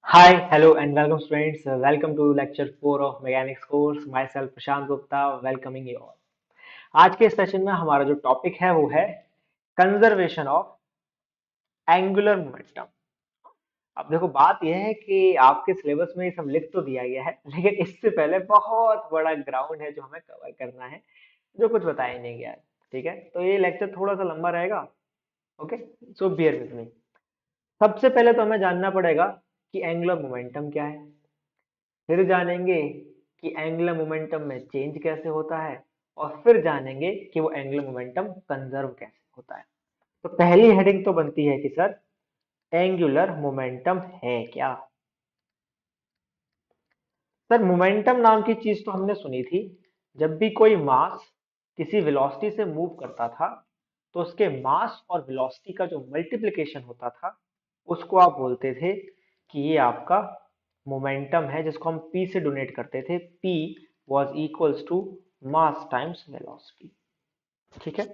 Hi, hello, and welcome, students. Welcome to lecture 4 of mechanics course. Myself, Prashant Gupta, welcoming you all. आज के session में हमारा जो topic है वो है कंजर्वेशन ऑफ एंगुलर मोमेंटम। अब देखो, बात यह है कि आपके सिलेबस में ये सब लिख तो दिया गया है, लेकिन इससे पहले बहुत बड़ा ग्राउंड है जो हमें कवर करना है, जो कुछ बताया नहीं गया है। ठीक है, तो ये लेक्चर थोड़ा सा लंबा रहेगा। Okay, so beer with me. सबसे पहले तो हमें जानना पड़ेगा कि एंगुलर मोमेंटम क्या है। फिर जानेंगे कि एंगुलर मोमेंटम में चेंज कैसे होता है, और फिर जानेंगे कि वो एंगुलर मोमेंटम कंजर्व कैसे होता है। तो पहली हेडिंग तो बनती है कि सर, एंगुलर मोमेंटम है क्या। सर, मोमेंटम नाम की चीज तो हमने सुनी थी। जब भी कोई मास किसी वेलोसिटी से मूव करता था, तो उसके मास और वेलोसिटी का जो मल्टीप्लिकेशन होता था, उसको आप बोलते थे कि ये आपका मोमेंटम है, जिसको हम p से डोनेट करते थे। p was equals to mass times velocity. ठीक है,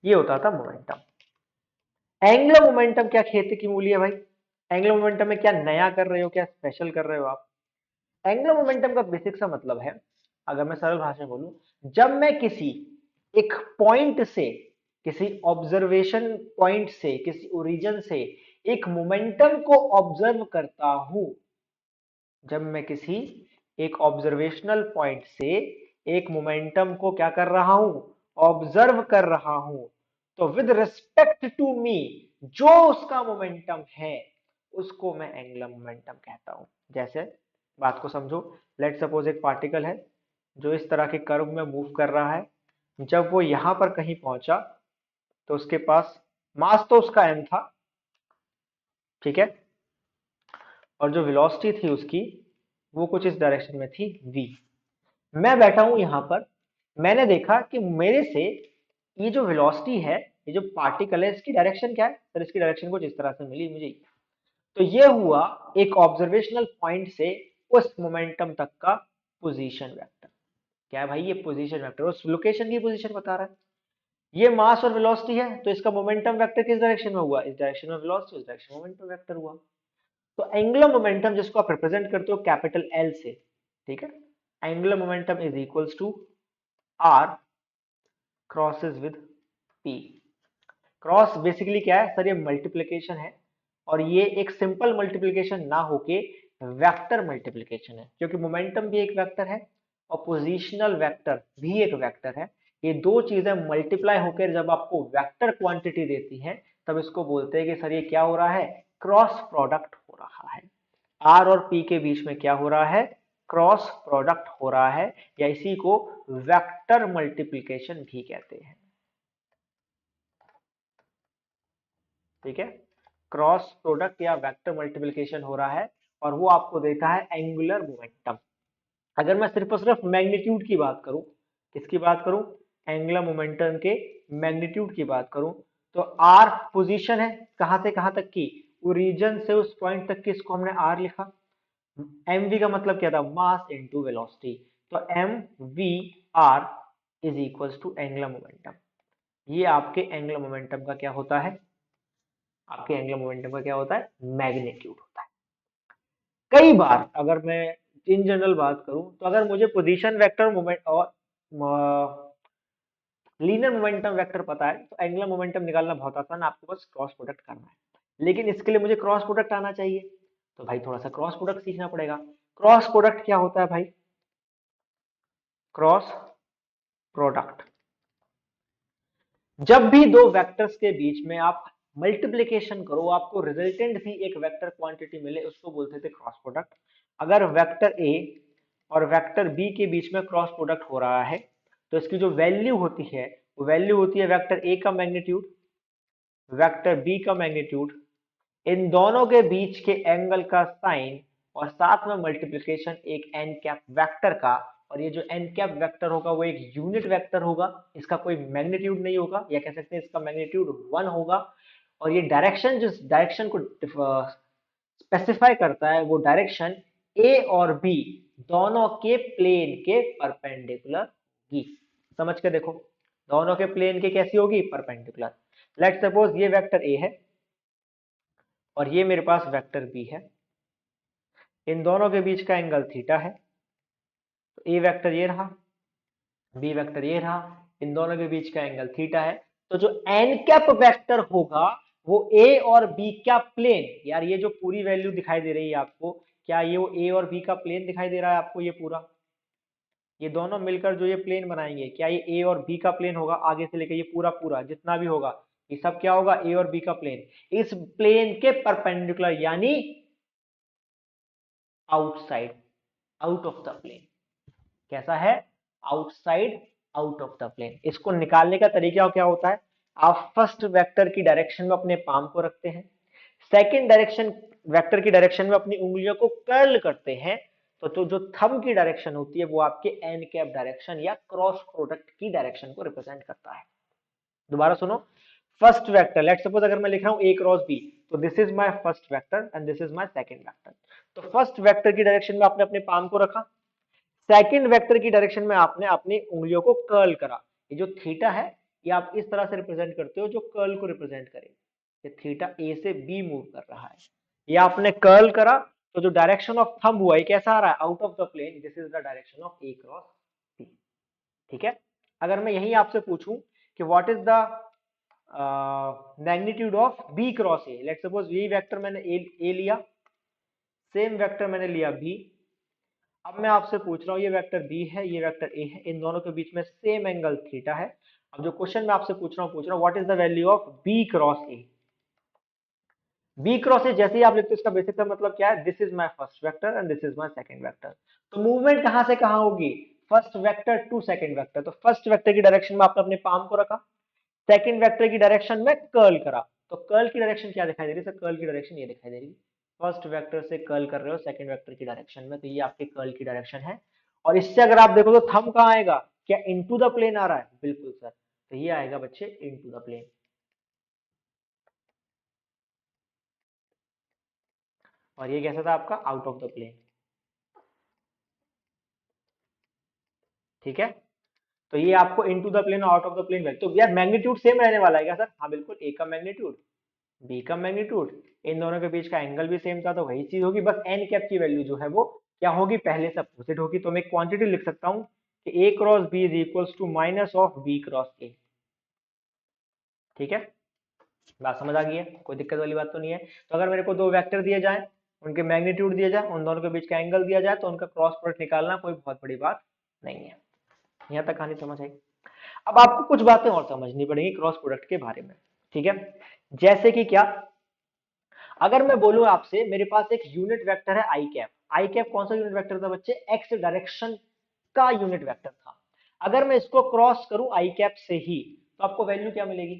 ये होता था मोमेंटम। एंगुलर मोमेंटम क्या खेती की मूली है भाई? एंगुलर मोमेंटम में क्या नया कर रहे हो, क्या स्पेशल कर रहे हो आप? एंगुलर मोमेंटम का बेसिक सा मतलब है, अगर मैं सरल भाषा में बोलूं, जब मैं किसी एक पॉइंट से, किसी ऑब्जर्वेशन पॉइंट से, किसी ओरिजिन से एक मोमेंटम को ऑब्जर्व करता हूं, जब मैं किसी एक ऑब्जर्वेशनल पॉइंट से एक मोमेंटम को क्या कर रहा हूं, ऑब्जर्व कर रहा हूं, तो विद रिस्पेक्ट टू मी जो उसका मोमेंटम है, उसको मैं एंगुलर मोमेंटम कहता हूं। जैसे, बात को समझो। लेट सपोज एक पार्टिकल है जो इस तरह के कर्व में मूव कर रहा है। जब वो यहां पर कहीं पहुंचा, तो उसके पास मास तो उसका m था। ठीक है, और जो वेलोसिटी थी उसकी, वो कुछ इस डायरेक्शन में थी v। मैं बैठा हूं यहां पर, मैंने देखा कि मेरे से ये जो वेलोसिटी है, ये जो पार्टिकल है, इसकी डायरेक्शन क्या है सर? इसकी डायरेक्शन कुछ इस तरह से मिली मुझे। तो ये हुआ एक ऑब्जर्वेशनल पॉइंट से उस मोमेंटम तक का पोजीशन वेक्टर। क्या है भाई? ये पोजीशन वेक्टर उस लोकेशन की पोजीशन बता रहा है। ये मास और वेलोसिटी है, तो इसका मोमेंटम वेक्टर किस डायरेक्शन में हुआ? इस डायरेक्शन में वेलोसिटी, उस डायरेक्शन में मोमेंटम वेक्टर हुआ। तो एंगुलर मोमेंटम जिसको आप रिप्रेजेंट करते हो कैपिटल एल से, ठीक है, angular momentum is equals to R crosses with P. Cross basically क्या है सर? ये मल्टीप्लिकेशन है, और ये एक सिंपल मल्टीप्लिकेशन ना होके वेक्टर मल्टीप्लिकेशन है, क्योंकि मोमेंटम भी एक वेक्टर है और पोजीशनल वेक्टर भी एक वेक्टर है। ये दो चीजें मल्टीप्लाई होकर जब आपको वेक्टर क्वांटिटी देती हैं, तब इसको बोलते हैं कि सर ये क्या हो रहा है? क्रॉस प्रोडक्ट हो रहा है। आर और पी के बीच में क्या हो रहा है? क्रॉस प्रोडक्ट हो रहा है, या इसी को वेक्टर मल्टीप्लिकेशन भी कहते हैं। ठीक है, क्रॉस प्रोडक्ट या वेक्टर मल्टीप्लिकेशन हो रहा है, और वो आपको देता है एंगुलर मोमेंटम। अगर मैं सिर्फ और सिर्फ मैग्नीट्यूड की बात करूं, किसकी बात करूं? एंगुलर मोमेंटम के मैग्नीट्यूड की बात करूं, तो आर पोजीशन है कहां से कहां तक की? ओरिजिन से उस पॉइंट तक की, इसको हमने आर लिखा। एम वी का मतलब क्या था? Mass into velocity. तो M V R is equals to angular momentum. ये आपके एंगुलर मोमेंटम का क्या होता है? आपके एंगुलर मोमेंटम का क्या होता है? मैग्नीट्यूड होता है। कई बार अगर मैं इन जनरल बात करूं, तो अगर मुझे पोजीशन वेक्टर मोमेंट और लीनियर मोमेंटम वेक्टर पता है, तो एंगुलर मोमेंटम निकालना बहुत आसान है, आपको बस क्रॉस प्रोडक्ट करना है। लेकिन इसके लिए मुझे क्रॉस प्रोडक्ट आना चाहिए, तो भाई थोड़ा सा क्रॉस प्रोडक्ट सीखना पड़ेगा। क्रॉस प्रोडक्ट क्या होता है भाई? क्रॉस प्रोडक्ट, जब भी दो वेक्टर्स के बीच में आप मल्टीप्लिकेशन करो, आपको रिजल्टेंट भी एक वेक्टर क्वांटिटी मिले, उसको बोलते थे क्रॉस प्रोडक्ट। अगर वेक्टर ए और वेक्टर बी के बीच में क्रॉस प्रोडक्ट हो रहा है, तो इसकी जो वैल्यू होती है, वो वैल्यू होती है वेक्टर ए का मैग्नीट्यूड, वेक्टर बी का मैग्नीट्यूड, इन दोनों के बीच के एंगल का साइन, और साथ में मल्टीप्लिकेशन एक एन कैप वेक्टर का। और ये जो एन कैप वेक्टर होगा वो एक यूनिट वेक्टर होगा, इसका कोई मैग्नीट्यूड नहीं होगा, या कह सकते हैं इसका मैग्नीट्यूड 1 होगा। और ये डायरेक्शन, जिस डायरेक्शन को स्पेसिफाई करता है, वो डायरेक्शन ए और बी दोनों के प्लेन के परपेंडिकुलर होगी। समझ के देखो, दोनों के प्लेन के कैसी होगी? परपेंडिकुलर। लेट सपोज ये वेक्टर ए है और ये मेरे पास वेक्टर बी है। इन दोनों के बीच का एंगल थीटा है। तो ए वेक्टर ये रहा, बी वेक्टर ये रहा, इन दोनों के बीच का एंगल थीटा है। तो जो एन कैप वेक्टर होगा वो ए और बी का प्लेन, यार ये जो पूरी वैल्यू दिखाई दे रही है आपको, क्या ये वो ए और बी का प्लेन दिखाई दे रहा है आपको? ये पूरा, ये दोनों मिलकर जो ये प्लेन बनाएंगे, क्या ये ए और बी का प्लेन होगा? आगे से लेकर ये पूरा पूरा जितना भी होगा, ये सब क्या होगा? ए और बी का प्लेन। इस प्लेन के परपेंडिकुलर, यानी outside, out of the plane. कैसा है? Outside, out of the plane. इसको निकालने का तरीका क्या होता है? आप फर्स्ट वेक्टर की डायरेक्शन में अपने पाम को रखते हैं, सेकंड डायरेक्शन वेक्टर की डायरेक्शन में अपनी उंगलियों को कर्ल करते हैं। तो जो थंब की डायरेक्शन होती है वो आपके एन कैप डायरेक्शन या क्रॉस प्रोडक्ट की डायरेक्शन को रिप्रेजेंट करता है। दोबारा सुनो, फर्स्ट वेक्टर, लेट सपोज अगर मैं लिख रहा हूं ए क्रॉस बी, तो this is my first vector and this is my second vector. तो फर्स्ट वेक्टर की डायरेक्शन में आपने अपने पाम को रखा, सेकंड वेक्टर की डायरेक्शन में आपने अपनी उंगलियों को कर्ल करा। ये जो थीटा है ये आप इस तरह से रिप्रेजेंट करते हो जो कर्ल को रिप्रेजेंट करे। ये थीटा ए से बी मूव कर रहा है, ये आपने कर्ल करा, तो जो डायरेक्शन ऑफ थंब हुआ ये कैसा आ रहा है? Out of the plane. This is the direction of A cross B. ठीक है। अगर मैं यही आपसे पूछूं कि what is the magnitude of B cross A, let suppose यही वेक्टर मैंने ए लिया, सेम वेक्टर मैंने लिया बी, अब मैं आपसे पूछ रहा हूँ ये वेक्टर बी है, ये वेक्टर ए है, इन दोनों के बीच में सेम एंगल थीटा है। अब जो क्वेश्चन मैं आपसे पूछ रहा हूँ what is the value of B cross A. B cross A जैसे ही आप लिखते हो इसका बेसिक सा मतलब क्या है? This is my first vector and this is my second vector. तो मूवमेंट कहां से कहां होगी? First vector to second vector. तो फर्स्ट वेक्टर की डायरेक्शन में आपने अपने पाम को रखा, सेकंड वेक्टर की डायरेक्शन में कर्ल करा। तो कर्ल की डायरेक्शन क्या दिखाई दे रही है? कर्ल की डायरेक्शन ये दिखाई दे रही है, फर्स्ट वेक्टर से कर्ल कर रहे हो सेकंड वेक्टर की डायरेक्शन में, तो ये आपके कर्ल की डायरेक्शन है। और इससे अगर आप देखो तो थंब कहां आएगा? क्या इनटू द प्लेन आ रहा है? बिल्कुल सर, तो ये आएगा बच्चे इनटू द प्लेन। और ये कैसा था आपका? Out of the plane. ठीक है। तो ये आपको इनटू द प्लेन और out of the plane value. तो यार मैग्नीट्यूड सेम रहने वाला है क्या सर? हाँ बिल्कुल, ए का मैग्नीट्यूड, बी का मैग्नीट्यूड, इन दोनों के बीच का एंगल भी सेम था, तो वही चीज होगी, बस एन कैप की वैल्यू जो है वो क्या होगी? पहले से अपोजिट होगी। तो मैं क्वांटिटी लिख सकता हूँ कि A cross B is equals to minus of B cross A. ठीक है, बात समझ आ गई है? कोई दिक्कत वाली बात तो नहीं है। तो अगर मेरे को दो वेक्टर दिए जाए, उनके मैग्नीट्यूड दिए जाए, उन दोनों के बीच का एंगल दिया जाए, तो उनका क्रॉस प्रोडक्ट निकालना कोई बहुत बड़ी बात नहीं है। यहाँ तक कहानी समझ आई। अब आपको कुछ बातें और समझनी पड़ेंगी क्रॉस प्रोडक्ट के बारे में। ठीक है, जैसे कि क्या? अगर मैं बोलूं आपसे मेरे पास एक यूनिट वेक्टर है आई कैप। आई कैप कौन सा यूनिट वेक्टर था बच्चे? एक्स डायरेक्शन का यूनिट वेक्टर था। अगर मैं इसको क्रॉस करूं आई कैप से ही, तो आपको वैल्यू क्या मिलेगी?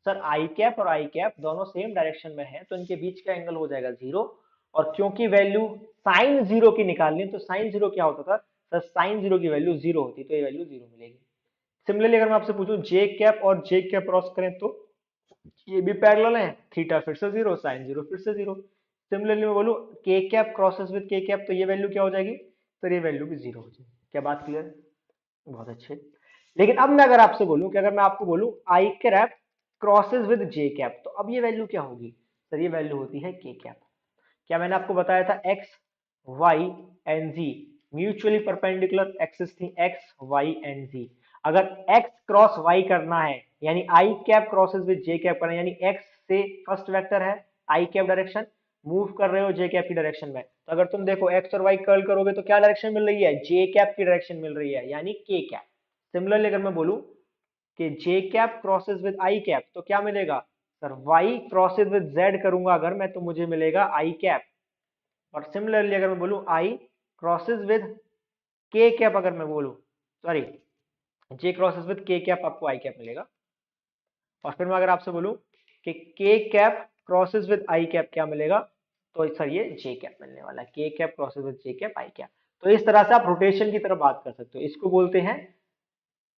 सर आई कैप और आई कैप दोनों सेम डायरेक्शन में है, तो इनके बीच का एंगल हो जाएगा जीरो। और क्योंकि वैल्यू साइन जीरो की निकालनी, तो साइन जीरो क्या होता था सर? साइन जीरो की वैल्यू जीरो होती, तो ये वैल्यू जीरो मिलेगी। सिमिलरली अगर मैं आपसे पूछूं जे कैप और जे कैप क्रॉस करें, तो ये भी पैरेलल है, थीटा फिर से जीरो, साइन जीरो फिर से जीरो। सिमिलरली मैं बोलूं के कैप क्रॉसेस विद के कैप, तो ये वैल्यू क्या हो जाएगी? तो ये वैल्यू भी जीरो हो जाएगी। क्या बात क्लियर है? बहुत अच्छे। लेकिन अब मैं अगर आपसे बोलूं कि अगर मैं आपको बोलूं I cap crosses with J cap, तो अब ये वैल्यू क्या होगी? सर ये वैल्यू होती है के कैप। क्या मैंने आपको बताया था? X Y and Z mutually perpendicular axis थी, एक्स वाई एंड जी। अगर एक्स क्रॉस वाई करना है, यानी I cap crosses with J cap करना है, यानी एक्स से फर्स्ट वेक्टर है आई कैप डायरेक्शन, मूव कर रहे हो जे कैप की डायरेक्शन में, तो अगर तुम देखो एक्स और वाई कर्ल करोगे तो क्या डायरेक्शन मिल रही है? जे कैप की डायरेक्शन मिल रही है, यानी के कैप। सिमिलरली अगर मैं बोलूं कि J cap crosses with I cap, तो क्या मिलेगा? Sir Y crosses with Z करूंगा अगर मैं, तो मुझे मिलेगा आई कैप। और सिमिलरली अगर मैं बोलूं आई क्रॉसेस विद के कैप, अगर मैं बोलूं सॉरी जे क्रॉसेस विद के कैप, आपको आई कैप मिलेगा। और फिर मैं अगर आपसे बोलूं कि के cap crosses with I cap, क्या मिलेगा? तो सर ये जे कैप मिलने वाला है, के cap crosses with J cap I cap. तो इस तरह से आप रोटेशन की तरफ बात कर सकते हो, इसको बोलते हैं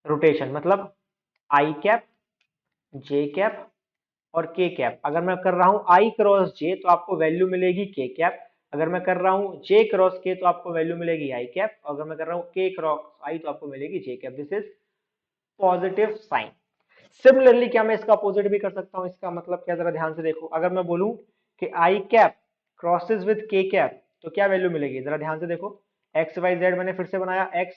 रोटेशन। मतलब आई कैप, जे कैप और के कैप। अगर मैं कर रहा हूं आई क्रॉस जे, तो आपको वैल्यू मिलेगी के कैप। अगर मैं कर रहा हूं जे क्रॉस के, तो आपको वैल्यू मिलेगी आई कैप। अगर मैं कर रहा हूं के क्रॉस आई, तो आपको मिलेगी J cap. This is positive sign. Similarly क्या मैं इसका अपोजिट भी कर सकता हूं? इसका मतलब क्या, जरा ध्यान से देखो। अगर मैं बोलूं कि आई कैप क्रॉसेस विद के कैप, तो क्या वैल्यू मिलेगी, जरा ध्यान से देखो। एक्स वाई जेड मैंने फिर से बनाया, एक्स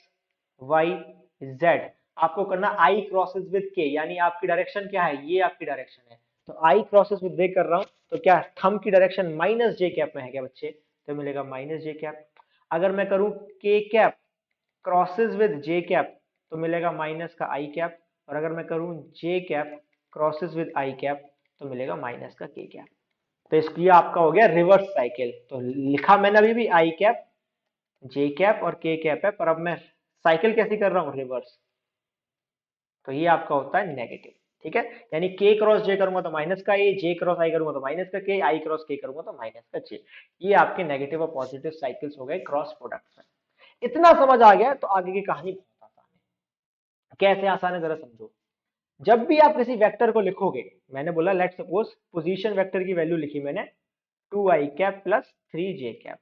वाई जेड, आपको करना आई क्रॉसेस विद के, यानी आपकी डायरेक्शन क्या है, ये आपकी डायरेक्शन है, तो आई क्रॉसेस विद कर रहा हूं, तो क्या थंब की डायरेक्शन माइनस जे कैप में है क्या बच्चे, तो मिलेगा माइनस जे कैप। अगर मैं करूं के cap crosses with J cap तो मिलेगा माइनस का आई कैप, और अगर मैं करूं J cap crosses with I cap तो मिलेगा माइनस का के कैप। तो इसलिए आपका हो गया रिवर्स साइकिल। तो लिखा मैंने अभी भी आई कैप जे कैप और के कैप है, पर अब मैं साइकिल कैसे कर रहा हूं, रिवर्स। तो ये आपका होता है नेगेटिव, ठीक है। यानी के क्रॉस जे करूंगा तो माइनस का ए, जे क्रॉस आई करूंगा तो माइनस का के, आई क्रॉस के करूंगा तो माइनस का जे। ये आपके नेगेटिव और पॉजिटिव साइकिल्स हो गए क्रॉस प्रोडक्ट में। इतना समझ आ गया तो आगे की कहानी बहुत आसान है। कैसे आसान है जरा समझो। जब भी आप किसी वेक्टर को लिखोगे, मैंने बोला लेट सपोज पोजीशन वेक्टर की वैल्यू लिखी मैंने 2i cap plus 3j cap,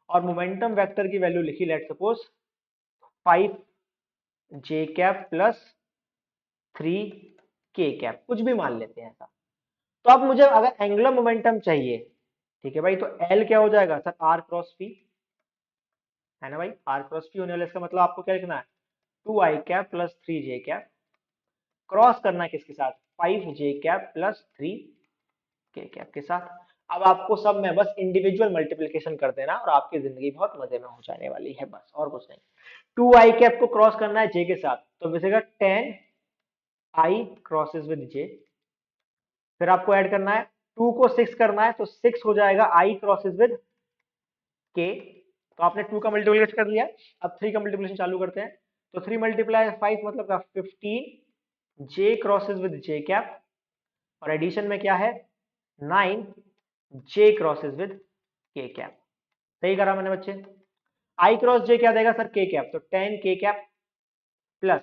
और मोमेंटम वेक्टर की वैल्यू लिखी let suppose 5j cap plus 3k cap, कुछ भी मान लेते हैं ऐसा। तो अब मुझे अगर एंगुलर मोमेंटम चाहिए, ठीक है भाई, तो L क्या हो जाएगा सर, r क्रॉस p, है ना भाई, r क्रॉस p होने वाला, इसका मतलब आपको क्या लिखना है, 2i cap plus 3j cap, cross करना है किसके साथ, 5j cap plus 3k cap के साथ। अब आपको सब में बस इंडिविजुअल मल्टीप्लिकेशन कर देना और आपकी जिंदगी बहुत मजे में हो जाने वाली है, बस और कुछ नहीं। 2i कैप को क्रॉस करना है j के साथ, तो बचेगा 10i क्रॉसेस विद j, फिर आपको ऐड करना है 2 को 6 करना है, तो 6 हो जाएगा i क्रॉसेस विद k। तो आपने 2 का मल्टीप्लिकेशन कर लिया, अब 3 का मल्टीप्लिकेशन चालू करते हैं। तो 3 मल्टीप्लाई 5 मतलब का 15 j crosses with j cap, और एडिशन में क्या है 9 j crosses with k cap. सही करा मैंने बच्चे। i क्रॉस j क्या देगा सर, k कैप, तो 10 k cap plus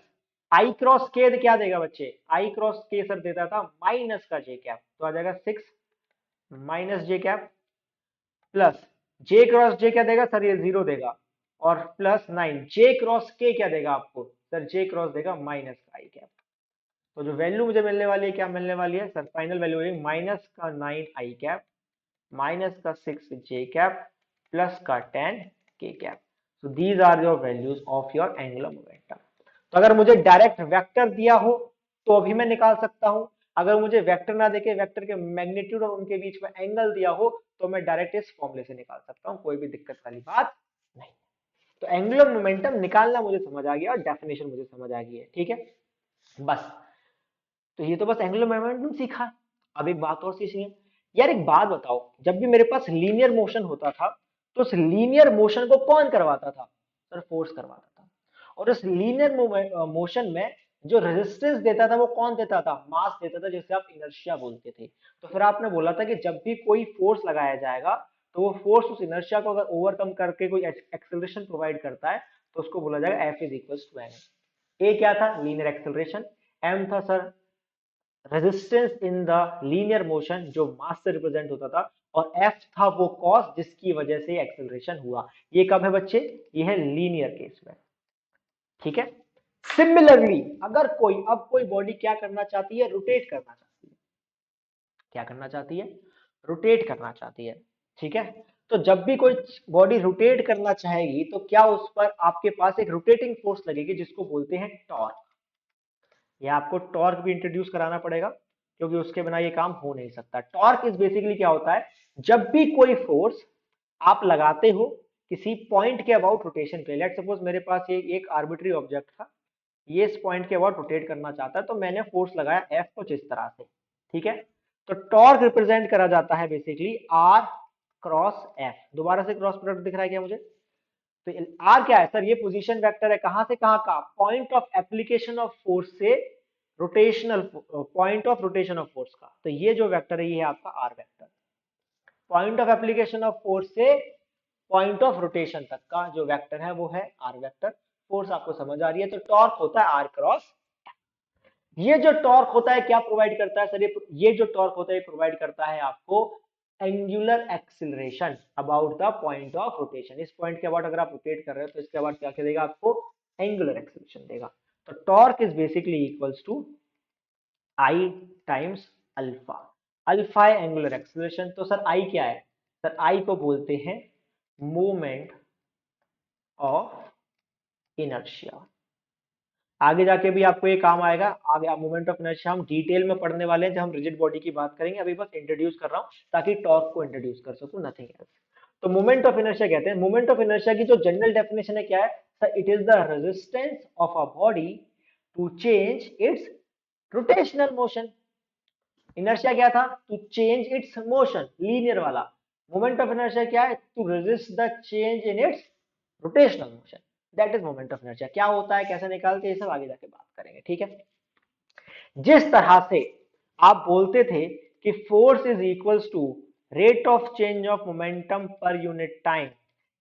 i cross k क्या देगा बच्चे, i क्रॉस k सर देता था माइनस का j कैप, तो आ जाएगा 6 minus j cap plus j cross j क्या देगा सर, ये 0 देगा, और प्लस 9 j क्रॉस k क्या देगा आपको सर, j क्रॉस देगा माइनस का i कैप। तो जो वैल्यू मुझे मिलने वाली है, क्या मिलने वाली है सर, फाइनल वैल्यू है माइनस का 9 आई कैप, माइनस का 6 जे कैप, प्लस का 10 K cap. So these are your values of your angular momentum. तो अगर मुझे डायरेक्ट वेक्टर दिया हो तो भी मैं निकाल सकता हूं, अगर मुझे वेक्टर ना देके वेक्टर के मैग्नीट्यूड और उनके बीच में एंगल दिया हो तो मैं डायरेक्ट इस फॉर्मूले से निकाल सकता हूं, कोई भी दिक्कत वाली बात नहीं। तो एंगुलर मोमेंटम निकालना मुझे समझ आ गया और डेफिनेशन मुझे समझ आ गई है, ठीक है बस। तो ये तो बस एंगुलर मोमेंटम सीखा। अब एक बात और सीखनी है यार, एक बात बताओ, जब भी मेरे पास लीनियर मोशन होता था तो उस लीनियर मोशन को कौन करवाता था सर, फोर्स करवाता था। और उस लीनियर मोशन में जो रेजिस्टेंस देता था वो कौन देता था, मास देता था, जिसे आप इनर्शिया बोलते थे। तो फिर आपने बोला था कि जब भी कोई फोर्स लगाया जाएगा तो वो फोर्स उस इनर्शिया को अगर ओवरकम करके कोई एक्सेलरेशन प्रोवाइड करता है तो उसको बोला जाएगा F is equals to M. A क्या था, लीनियर एक्सेलरेशन, एम था sir resistance in the linear motion जो मास से रिप्रेजेंट होता था, और एफ था वो कॉस जिसकी वजह से एक्सेलरेशन हुआ। ये कब है बच्चे, ये है लीनियर केस में, ठीक है। सिमिलरली अगर कोई अब कोई बॉडी क्या करना चाहती है, रोटेट करना चाहती है, क्या करना चाहती है, रोटेट करना चाहती है, ठीक है। तो जब भी कोई बॉडी रोटेट करना चाहेगी तो क्या उस पर आपके पास एक रोटेटिंग फोर्स लगेगी जिसको बोलते हैं टॉर्क। या आपको टॉर्क भी इंट्रोड्यूस कराना पड़ेगा क्योंकि उसके बिना ये काम हो नहीं सकता। टॉर्क इज बेसिकली क्या होता है, जब भी कोई फोर्स आप लगाते हो किसी पॉइंट के अबाउट रोटेशन पे, लेट सपोज मेरे पास ये एक आर्बिट्री ऑब्जेक्ट था, ये इस पॉइंट के अबाउट रोटेट करना चाहता है, तो मैंने फोर्स लगाया एफ कुछ इस तरह से, ठीक है। तो टॉर्क रिप्रेजेंट करा जाता है बेसिकली आर क्रॉस एफ। दोबारा से क्रॉस प्रोडक्ट दिख रहा है क्या मुझे, तो आर क्या है सर, ये पोजीशन वेक्टर है, कहां से कहां का, point of application of force से rotational point of rotation of force का। तो ये जो वेक्टर है ये है आपका R vector, point of application of force से पॉइंट ऑफ रोटेशन तक का जो वेक्टर है वो है आर वेक्टर। फोर्स आपको समझ आ रही है, तो टॉर्क होता है आर क्रॉस। ये जो टॉर्क होता है क्या प्रोवाइड करता है सर, ये जो टॉर्क होता है प्रोवाइड करता है आपको angular acceleration about the point of rotation. इस पॉइंट के अबाउट अगर आप रोटेट कर रहे हो तो इसके अबाउट क्या देगा आपको, एंगुलर एक्सिलरेशन देगा। तो torque is basically equals to I times alpha. Alpha है एंगुलर एक्सिलरेशन, तो सर आई क्या है, सर आई को बोलते हैं मोमेंट ऑफ इनर्शिया। आगे जाके भी आपको ये काम आएगा। आगे मोमेंट ऑफ इनर्शिया हम डिटेल में पढ़ने वाले हैं जब हम रिजिड बॉडी की बात करेंगे। अभी बस इंट्रोड्यूस कर रहा हूं ताकि टॉर्क को इंट्रोड्यूस कर सकूं, नथिंग एल्स। तो मोमेंट ऑफ इनर्शिया कहते हैं, मोमेंट ऑफ इनर्शिया की जो जनरल डेफिनेशन है क्या है sir, it is the resistance of a body to change its rotational motion. Inertia क्या था, to change its motion, linear वाला। मोमेंट ऑफ इनर्शिया क्या है, to resist the change in its rotational motion. That is moment of inertia. क्या होता है, कैसे निकालते हैं, ये सब आगे जाके बात करेंगे, ठीक है। जिस तरह से आप बोलते थे कि force is equals to rate of change of momentum per unit time,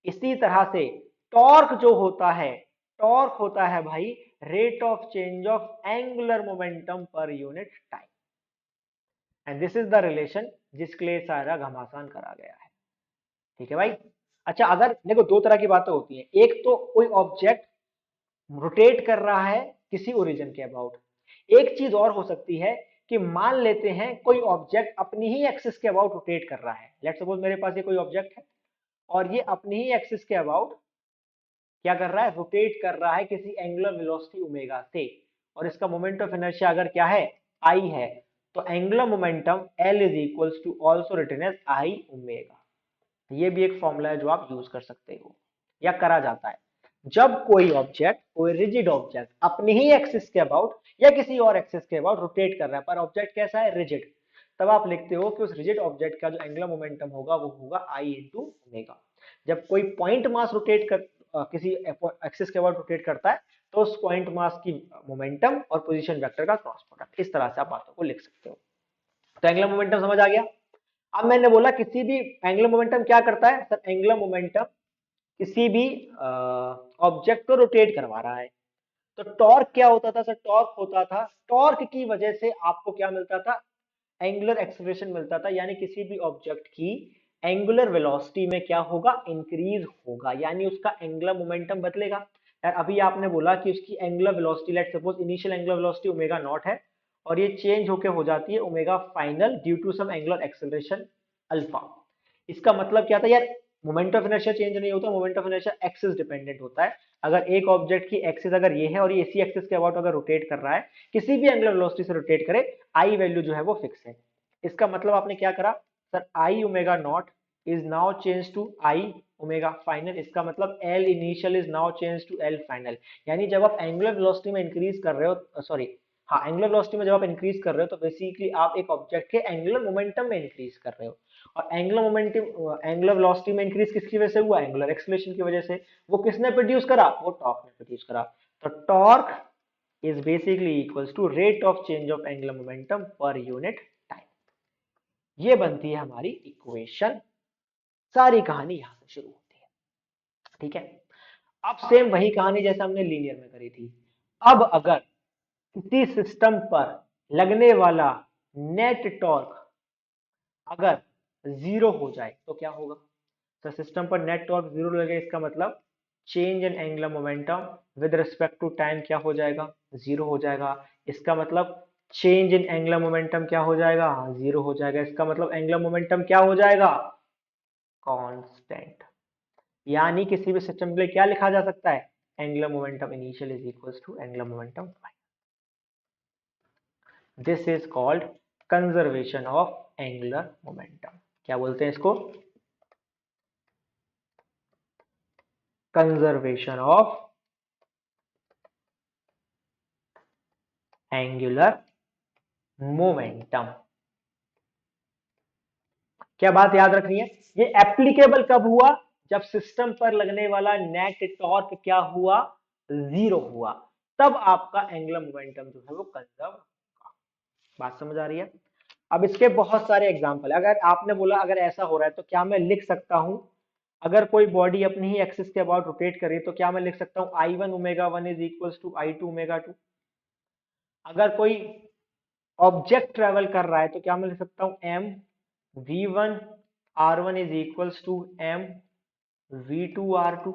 इसी तरह से टॉर्क जो होता है, टॉर्क होता है भाई rate of change of angular momentum per unit time. And this is the relation जिसके लिए सारा घमासान करा गया है, ठीक है भाई। अच्छा, अगर देखो दो तरह की बातें होती हैं, एक तो कोई ऑब्जेक्ट रोटेट कर रहा है किसी ओरिजिन के अबाउट। एक चीज और हो सकती है कि मान लेते हैं कोई ऑब्जेक्ट अपनी ही एक्सिस के अबाउट रोटेट कर रहा है। लेट्स सपोज मेरे पास ये कोई ऑब्जेक्ट है और ये अपनी ही एक्सिस के अबाउट क्या कर रहा है, रोटेट कर रहा है किसी एंगुलर वेलोसिटी ओमेगा से, और इसका मोमेंट ऑफ इनर्शिया अगर क्या है, आई है, तो angular momentum L is equals to also written as I omega. ये भी एक फॉर्मूला है जो आप यूज कर सकते हो या करा जाता है जब कोई ऑब्जेक्ट, कोई रिजिड ऑब्जेक्ट अपनी ही एक्सिस के अबाउट या किसी और एक्सिस के अबाउट रोटेट कर रहा है, पर ऑब्जेक्ट कैसा है, रिजिड। तब आप लिखते हो कि उस रिजिड ऑब्जेक्ट का जो एंगुलर मोमेंटम होगा वो होगा आई इंटू ओमेगा। जब कोई पॉइंट मास रोटेट कर किसी एक्सिस के अबाउट रोटेट करता है तो उस पॉइंट मास की मोमेंटम और पोजीशन वेक्टर का क्रॉस प्रोडक्ट, इस तरह से आप बातों को लिख सकते हो। तो एंगुलर मोमेंटम समझ आ गया। अब मैंने बोला किसी भी एंगुलर मोमेंटम क्या करता है सर, एंगुलर मोमेंटम किसी भी ऑब्जेक्ट को रोटेट करवा रहा है। तो टॉर्क क्या होता था सर, टॉर्क होता था, टॉर्क की वजह से आपको क्या मिलता था, एंगुलर एक्सेलरेशन मिलता था, यानी किसी भी ऑब्जेक्ट की एंगुलर वेलोसिटी में क्या होगा, इंक्रीज होगा, यानी उसका एंगुलर मोमेंटम बदलेगा। यार अभी आपने बोला कि उसकी angular velocity, let suppose initial angular velocity omega naught है और ये चेंज होके हो जाती है omega final due to some angular acceleration alpha. इसका मतलब क्या था यार, मोमेंट ऑफ इनर्शिया चेंज नहीं होता, moment of inertia axis dependent होता है। अगर एक ऑब्जेक्ट की एक्सिस अगर ये है और ये इसी एक्सिस के अबाउट अगर रोटेट कर रहा है, किसी भी एंगुलर वेलोसिटी से रोटेट करे, आई वैल्यू जो है वो फिक्स है। इसका मतलब आपने क्या करा sir, I omega naught is now change to I omega final. इसका मतलब L initial is now change to L final. यानी जब आप एंगुलर वेलोसिटी में इंक्रीज कर रहे हो, सॉरी हाँ, एंगुलर वेलोसिटी में जब आप इंक्रीज कर रहे हो तो बेसिकली आप एक ऑब्जेक्ट के एंगुलर मोमेंटम में इंक्रीज कर रहे हो। और एंगुलर मोमेंटम, एंगुलर वेलोसिटी में इंक्रीज किसकी वजह से हुआ, एंगुलर एक्सेलरेशन की वजह से। वो किसने प्रोड्यूस करा, वो टॉर्क ने प्रोड्यूस करा। तो torque is basically equals to rate of change of angular momentum per unit time। ये बनती है हमारी इक्वेशन। सारी कहानी यहां से शुरू होती है, ठीक है। अब सेम वही कहानी जैसे हमने लीनियर में करी थी। अब अगर किसी सिस्टम पर लगने वाला नेट टॉर्क अगर जीरो हो जाए तो क्या होगा, तो सिस्टम पर नेट टॉर्क जीरो लगे, इसका मतलब change in angular momentum with respect to time क्या हो जाएगा, जीरो हो जाएगा। इसका मतलब चेंज इन एंगुलर मोमेंटम क्या हो जाएगा, जीरो हो जाएगा। इसका मतलब एंगुलर मोमेंटम क्या हो जाएगा, कांस्टेंट। यानी किसी भी सिस्टम के लिए क्या लिखा जा सकता है, angular momentum initial is equals to angular momentum final. This is called conservation of angular momentum. क्या बोलते हैं इसको, कंजर्वेशन ऑफ एंगुलर मोमेंटम। क्या बात याद रखनी है, ये एप्लीकेबल कब हुआ, जब सिस्टम पर लगने वाला नेट टॉर्क क्या हुआ, जीरो हुआ, तब आपका एंगुलर मोमेंटम जो है वो कंजर्व। बात समझ आ रही है। अब इसके बहुत सारे एग्जांपल, अगर आपने बोला अगर ऐसा हो रहा है तो क्या मैं लिख सकता हूं, अगर कोई बॉडी अपनी ही एक्सिस के अबाउट रोटेट करे तो क्या मैं लिख सकता हूं I one omega one is equal to I two omega two. अगर कोई ऑब्जेक्ट ट्रेवल कर रहा है तो क्या मैं लिख सकता हूं M V one R one is equals to M V two R two.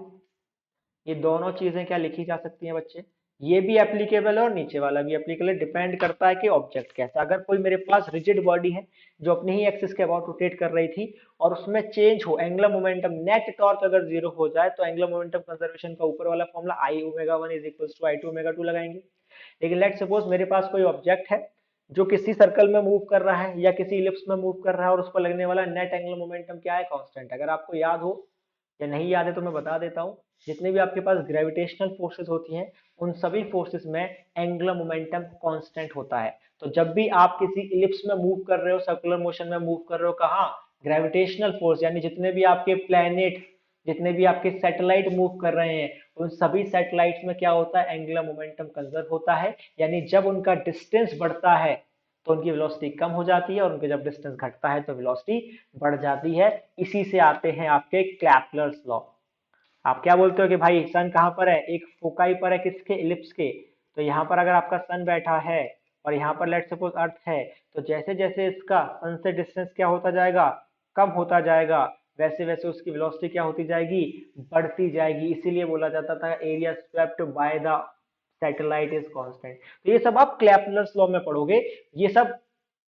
ये दोनों चीजें क्या लिखी जा सकती हैं बच्चे, ये भी एप्लीकेबल है और नीचे वाला भी एप्लीकेबल है, डिपेंड करता है कि ऑब्जेक्ट कैसा। अगर कोई मेरे पास रिजिड बॉडी है जो अपने ही एक्सिस के अबाउट रोटेट कर रही थी और उसमें चेंज हो एंगुलर मोमेंटम, नेट टॉर्क अगर जीरो हो जाए तो एंगुलर मोमेंटम कंजर्वेशन का ऊपर वाला formula I omega one is equal to I two omega two लगाएंगे। लेकिन लेट सपोज मेरे पास कोई ऑब्जेक्ट है जो किसी सर्कल में मूव कर रहा है या किसी इलिप्स में मूव कर रहा है और उस पर लगने वाला नेट एंगुलर मोमेंटम क्या है, कांस्टेंट। अगर आपको याद हो या नहीं याद है तो मैं बता देता हूँ। जितने भी आपके पास ग्रेविटेशनल फोर्सेस होती हैं उन सभी फोर्सेस में एंगुलर मोमेंटम कांस्टेंट होता है। तो जब भी आप किसी इलिप्स में मूव कर रहे हो, सर्कुलर मोशन में मूव कर रहे हो, कहाँ, ग्रेविटेशनल फोर्स, यानी जितने भी आपके प्लैनेट, जितने भी आपके सैटेलाइट मूव कर रहे हैं उन सभी सैटेलाइट्स में क्या होता है, एंगुलर मोमेंटम कंजर्व होता है। यानी जब उनका डिस्टेंस बढ़ता है तो उनकी वेलोसिटी कम हो जाती है और उनके जब डिस्टेंस घटता है तो वेलोसिटी बढ़ जाती है। इसी से आते हैं आपके क्लैपलर्स लॉ। आप क्या बोलते हो कि भाई सन कहाँ पर है, एक फोकाई पर है, किसके, इलिप्स के। तो यहाँ पर अगर आपका सन बैठा है और यहाँ पर लेट सपोज अर्थ है, तो जैसे जैसे इसका सन से डिस्टेंस क्या होता जाएगा, कम होता जाएगा, वैसे वैसे उसकी वेलोसिटी क्या होती जाएगी, बढ़ती जाएगी। इसीलिए बोला जाता था area swept by the satellite is constant. तो ये सब आप क्लैपलर्स लॉ में पढ़ोगे। ये सब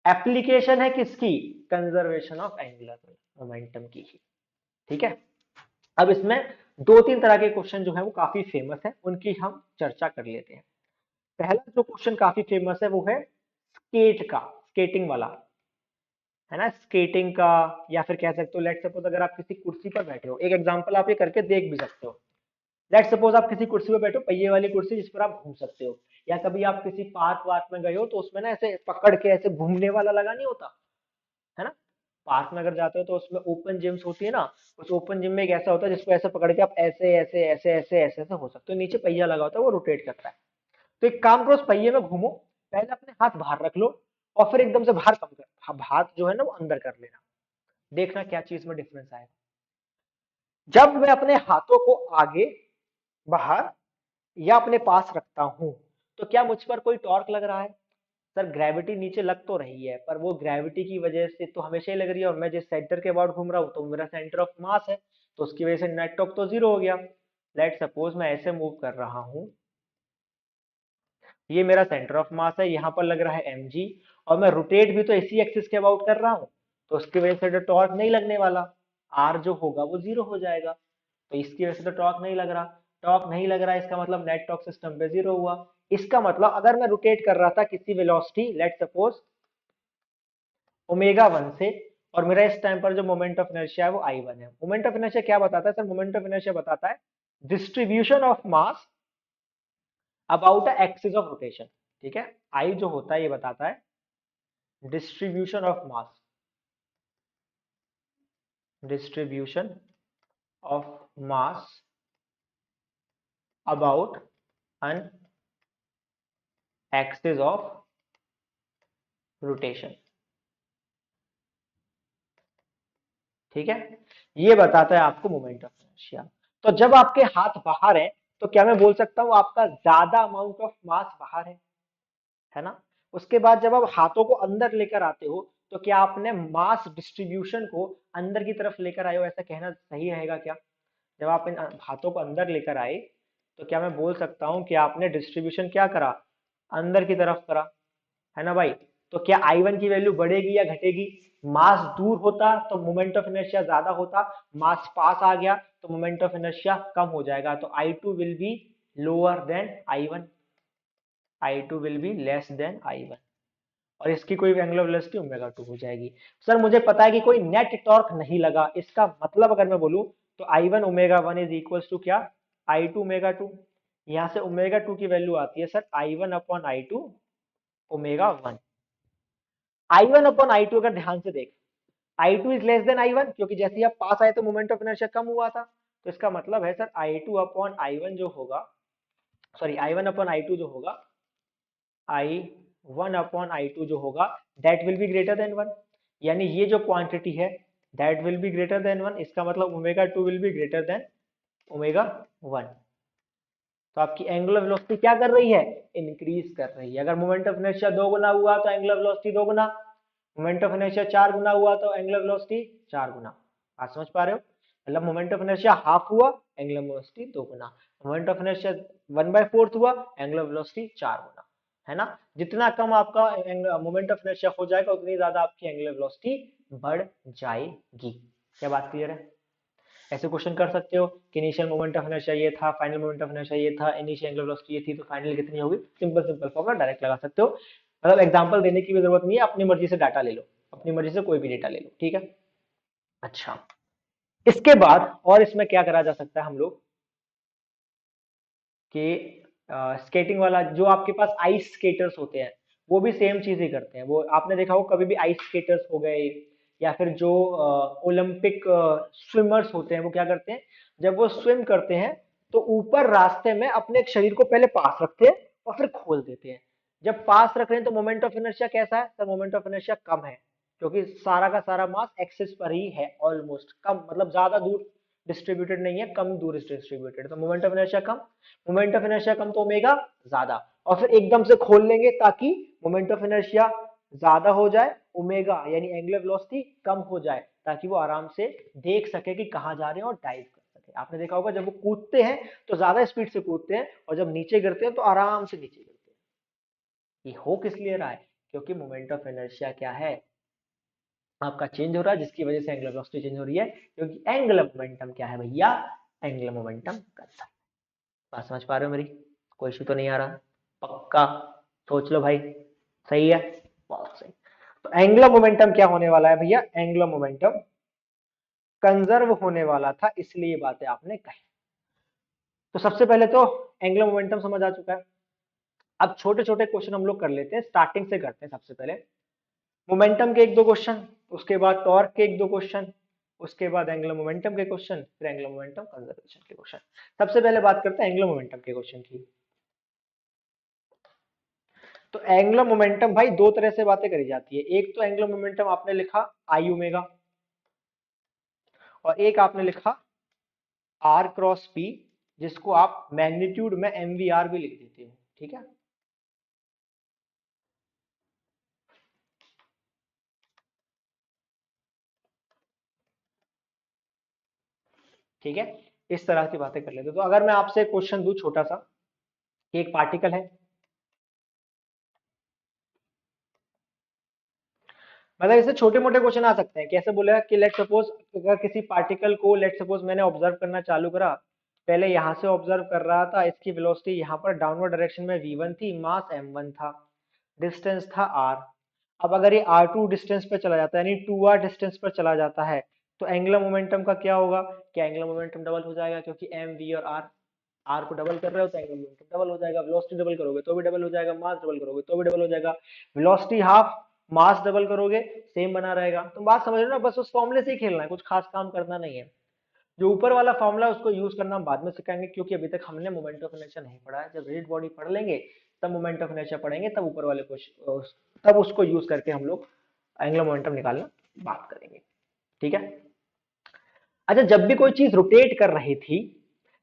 एप्लीकेशन है किसकी, कंजर्वेशन ऑफ एंगुलर मोमेंटम की ही। ठीक है। अब इसमें दो तीन तरह के क्वेश्चन जो है वो काफी फेमस है, उनकी हम चर्चा कर लेते हैं। पहला जो क्वेश्चन काफी फेमस है वो है स्केट का, स्केटिंग वाला, है ना, स्केटिंग का। या फिर कह सकते हो लेट सपोज अगर आप किसी कुर्सी पर बैठे हो, एक एग्जांपल आप ये करके देख भी सकते हो। लेट सपोज आप किसी कुर्सी पर बैठो, पहिए वाली कुर्सी जिस पर आप घूम सकते हो, या कभी आप किसी पार्क वार्क में गए हो तो उसमें ना ऐसे पकड़ के ऐसे घूमने वाला लगा नहीं होता, है ना। पार्क में अगर जाते हो तो उसमें ओपन जिम्स होती है ना, उस ओपन जिम में एक ऐसा होता है जिसको ऐसे पकड़ के आप ऐसे ऐसे ऐसे ऐसे ऐसे ऐसे हो सकते हो, नीचे पहिया लगा होता है वो रोटेट करता है। तो एक काम करो, उस पहिए में घूमो, पहले अपने हाथ बाहर रख लो और फिर एकदम से बाहर कम कर, हाथ जो है ना वो अंदर कर लेना, देखना क्या चीज में डिफरेंस आएगा। जब मैं अपने हाथों को आगे, बाहर या अपने पास रखता हूं तो क्या मुझ पर कोई टॉर्क लग रहा है, सर ग्रेविटी नीचे लग तो रही है पर वो ग्रेविटी की वजह से तो हमेशा ही लग रही है, और मैं जिस सेंटर के अबाउट घूम रहा हूँ तो मेरा सेंटर ऑफ मास है, तो उसकी वजह से नेट टॉर्क तो जीरो हो गया। लेट सपोज मैं ऐसे मूव कर रहा हूँ, ये मेरा सेंटर ऑफ मास है, यहाँ पर लग रहा है mg, और मैं रोटेट भी तो इसी एक्सिस के अबाउट कर रहा हूँ, तो उसकी वजह से तो टॉर्क नहीं लगने वाला, r जो होगा वो जीरो हो जाएगा। तो इसकी वजह से तो टॉर्क नहीं लग रहा, टॉर्क नहीं लग रहा, इसका मतलब नेट टॉर्क सिस्टम पे जीरो हुआ। इसका मतलब अगर मैं रोटेट कर रहा था किसी velocity let suppose omega one से, और मेरा इस टाइम पर जो मोमेंट ऑफ इनर्शिया है वो आई वन है। मोमेंट ऑफ इनर्शिया क्या बताता है सर, मोमेंट ऑफ इनर्शिया बताता है distribution of mass about a axis of rotation. ठीक है, आई जो होता है ये बताता है distribution of mass, distribution of mass about an axis of rotation. ठीक है, ये बताता है आपको मोमेंट ऑफ इनर्शिया। तो जब आपके हाथ बाहर है तो क्या मैं बोल सकता हूं आपका ज्यादा अमाउंट ऑफ मास बाहर है ना। उसके बाद जब आप हाथों को अंदर लेकर आते हो तो क्या आपने मास डिस्ट्रीब्यूशन को अंदर की तरफ लेकर आए हो, ऐसा कहना सही रहेगा क्या। जब आप इन हाथों को अंदर लेकर आए तो क्या मैं बोल सकता हूं कि आपने डिस्ट्रीब्यूशन क्या करा, अंदर की तरफ करा, है ना भाई। तो क्या आई वन की वैल्यू बढ़ेगी या घटेगी, मास दूर होता तो मोमेंट ऑफ इनर्शिया ज्यादा होता, मास पास आ गया तो मोमेंट ऑफ इनर्शिया कम हो जाएगा, तो I two will be lower than I one, I two will be less than I one, और इसकी कोई एंगुलर वेलोसिटी ओमेगा टू हो जाएगी। सर मुझे पता है कि कोई नेट टॉर्क नहीं लगा, इसका मतलब अगर मैं बोलूं तो I one omega one is equal to क्या, आई टू ओमेगा टू। यहां से ओमेगा टू की वैल्यू आती है sir I one upon I two omega one. I one upon I two अगर ध्यान से देख, I two is less than I one, क्योंकि जैसे ही आप पास आए तो मोमेंट ऑफ इनर्शिया कम हुआ था, तो इसका मतलब है sir I two upon I one जो होगा, sorry I one upon I two जो होगा, I one upon I two जो होगा that will be greater than one. यानी ये जो क्वांटिटी है that will be greater than one, इसका मतलब omega two will be greater than omega one. तो आपकी एंगुलर वेलोसिटी क्या कर रही है, इंक्रीज कर रही है। अगर मोमेंट ऑफ इनर्शिया दो गुना हुआ तो एंगुलर वेलोसिटी दो गुना, मोमेंट ऑफ इनर्शिया चार गुना हुआ तो एंगुलर वेलोसिटी चार गुना। आप समझ पा रहे हो, मतलब मोमेंट ऑफ इनर्शिया हाफ हुआ angular velocity 2 Guna. Moment of inertia 1/4 हुआ, एंगुलर वेलोसिटी 4 गुना, है ना। जितना कम आपका मोमेंट ऑफ इनर्शिया हो जाएगा उतनी ज्यादा आपकी एंगुलर वेलोसिटी बढ़ जाएगी। क्या बात क्लियर है? ऐसे क्वेश्चन कर सकते हो कि इनिशियल मोमेंट ऑफ इनर्शिया ये था, फाइनल मोमेंट ऑफ इनर्शिया ये था, इनिशियल एंगुलर वेलोसिटी ये थी, तो फाइनल कितनी होगी? सिंपल सिंपल फॉर्मूला डायरेक्ट लगा सकते हो। मतलब एग्जांपल देने की भी जरूरत नहीं है, अपनी मर्जी से डाटा ले लो, अपनी मर्जी से कोई भी डेटा ले लो, ठीक है। अच्छा, इसके बाद और इसमें क्या करा जा सकता है हम लोग कि स्केटिंग वाला, जो आपके पास आइस स्केटर्स होते हैं वो भी सेम चीज ही करते हैं। वो आपने देखा हो कभी भी आइस स्केटर्स हो गए, या फिर जो ओलंपिक स्विमर्स होते हैं, वो क्या करते हैं, जब वो स्विम करते हैं तो ऊपर रास्ते में अपने शरीर को पहले पास रखते हैं और फिर खोल देते हैं। जब पास रख रहे हैं तो मोमेंट ऑफ इनर्शिया कैसा है सर? मोमेंट ऑफ इनर्शिया कम है, क्योंकि सारा का सारा मास एक्सिस पर ही है, ऑलमोस्ट कम, मतलब ज्यादा दूर डिस्ट्रीब्यूटेड नहीं है, कम दूर डिस्ट्रीब्यूटेड, तो मोमेंट ऑफ इनर्शिया कम। मोमेंट ऑफ इनर्शिया कम तो ओमेगा ज्यादा, और फिर एकदम से खोल लेंगे ताकि मोमेंट ऑफ इनर्शिया ज्यादा हो जाए, ओमेगा यानी एंगुलर वेलोसिटी कम हो जाए, ताकि वो आराम से देख सके कि कहां जा रहे हैं और डाइव कर सके। आपने देखा होगा जब वो कूदते हैं तो ज्यादा स्पीड से कूदते हैं, और जब नीचे गिरते हैं तो आराम से नीचे गिरते हैं। ये हो किस लिए रहा है? क्योंकि मोमेंट ऑफ इनर्शिया क्या है, आपका चेंज हो रहा है, जिसकी वजह से एंगुलर वेलोसिटी चेंज हो रही है। क्योंकि एंगुलर मोमेंटम क्या है भैया? Angular momentum conserve. बात समझ पा रहे हो मेरी? कोई इशू तो नहीं आ रहा? पक्का? सोच लो भाई। सही है, बहुत सही। तो एंगुलर मोमेंटम क्या होने वाला है भैया? एंगुलर मोमेंटम कंजर्व होने वाला था, इसलिए ये बातें आपने कही। तो सबसे पहले तो एंगुलर मोमेंटम समझ आ चुका है। अब छोटे छोटे क्वेश्चन हम लोग कर लेते हैं, स्टार्टिंग से करते हैं। सबसे पहले मोमेंटम के एक दो क्वेश्चन, उसके बाद टॉर्क के एक दो क्वेश्चन, उसके बाद एंगुलर मोमेंटम के क्वेश्चन, फिर एंगुलर मोमेंटम कंजर्वेशन के क्वेश्चन। सबसे पहले बात करते हैं एंगुलर मोमेंटम के क्वेश्चन की। तो एंगुलर मोमेंटम भाई दो तरह से बातें करी जाती है। एक तो एंगुलर मोमेंटम आपने लिखा आई ओमेगा, और एक आपने लिखा आर क्रॉस पी, जिसको आप मैग्नीट्यूड में एमवीआर भी लिख देते हो, ठीक है। ठीक है, इस तरह की बातें कर लेते हो। तो अगर मैं आपसे क्वेश्चन दूं छोटा सा कि एक पार्टिकल है, मतलब इससे छोटे मोटे क्वेश्चन आ सकते हैं। कैसे बोलेगा कि लेट सपोज, अगर किसी पार्टिकल को लेट सपोज मैंने ऑब्जर्व करना चालू करा, पहले यहां से ऑब्जर्व कर रहा था, इसकी वेलोसिटी यहाँ पर डाउनवर्ड डायरेक्शन में v1 थी, मास m1 था, डिस्टेंस था r। अब अगर ये r2 डिस्टेंस पे चला जाता है, यानी 2r डिस्टेंस पर चला जाता है, तो एंगुलर मोमेंटम का क्या होगा? क्या एंगुलर मोमेंटम डबल हो जाएगा, क्योंकि m v और r को डबल कर रहे हो तो एंगुलर मोमेंटम डबल हो जाएगा। वेलोसिटी डबल करोगे तो भी डबल हो जाएगा, मास डबल करोगे तो भी डबल हो जाएगा। वेलोसिटी हाफ, मास डबल करोगे सेम बना रहेगा। तुम बात समझ रहे हो ना? बस उस फॉर्मूले से ही खेलना है, कुछ खास काम करना नहीं है। जो ऊपर वाला फॉर्मूला उसको यूज करना हम बाद में सिखाएंगे, क्योंकि अभी तक हमने मोमेंट ऑफ इनर्शिया नहीं पढ़ा है। जब रिजिड बॉडी पढ़ लेंगे तब मोमेंट ऑफ इनर्शिया पढ़ेंगे, तब ऊपर वाले को, तब उसको यूज करके हम लोग एंगुलर मोमेंटम निकालना बात करेंगे, ठीक है। अच्छा, जब भी कोई चीज रोटेट कर रही थी,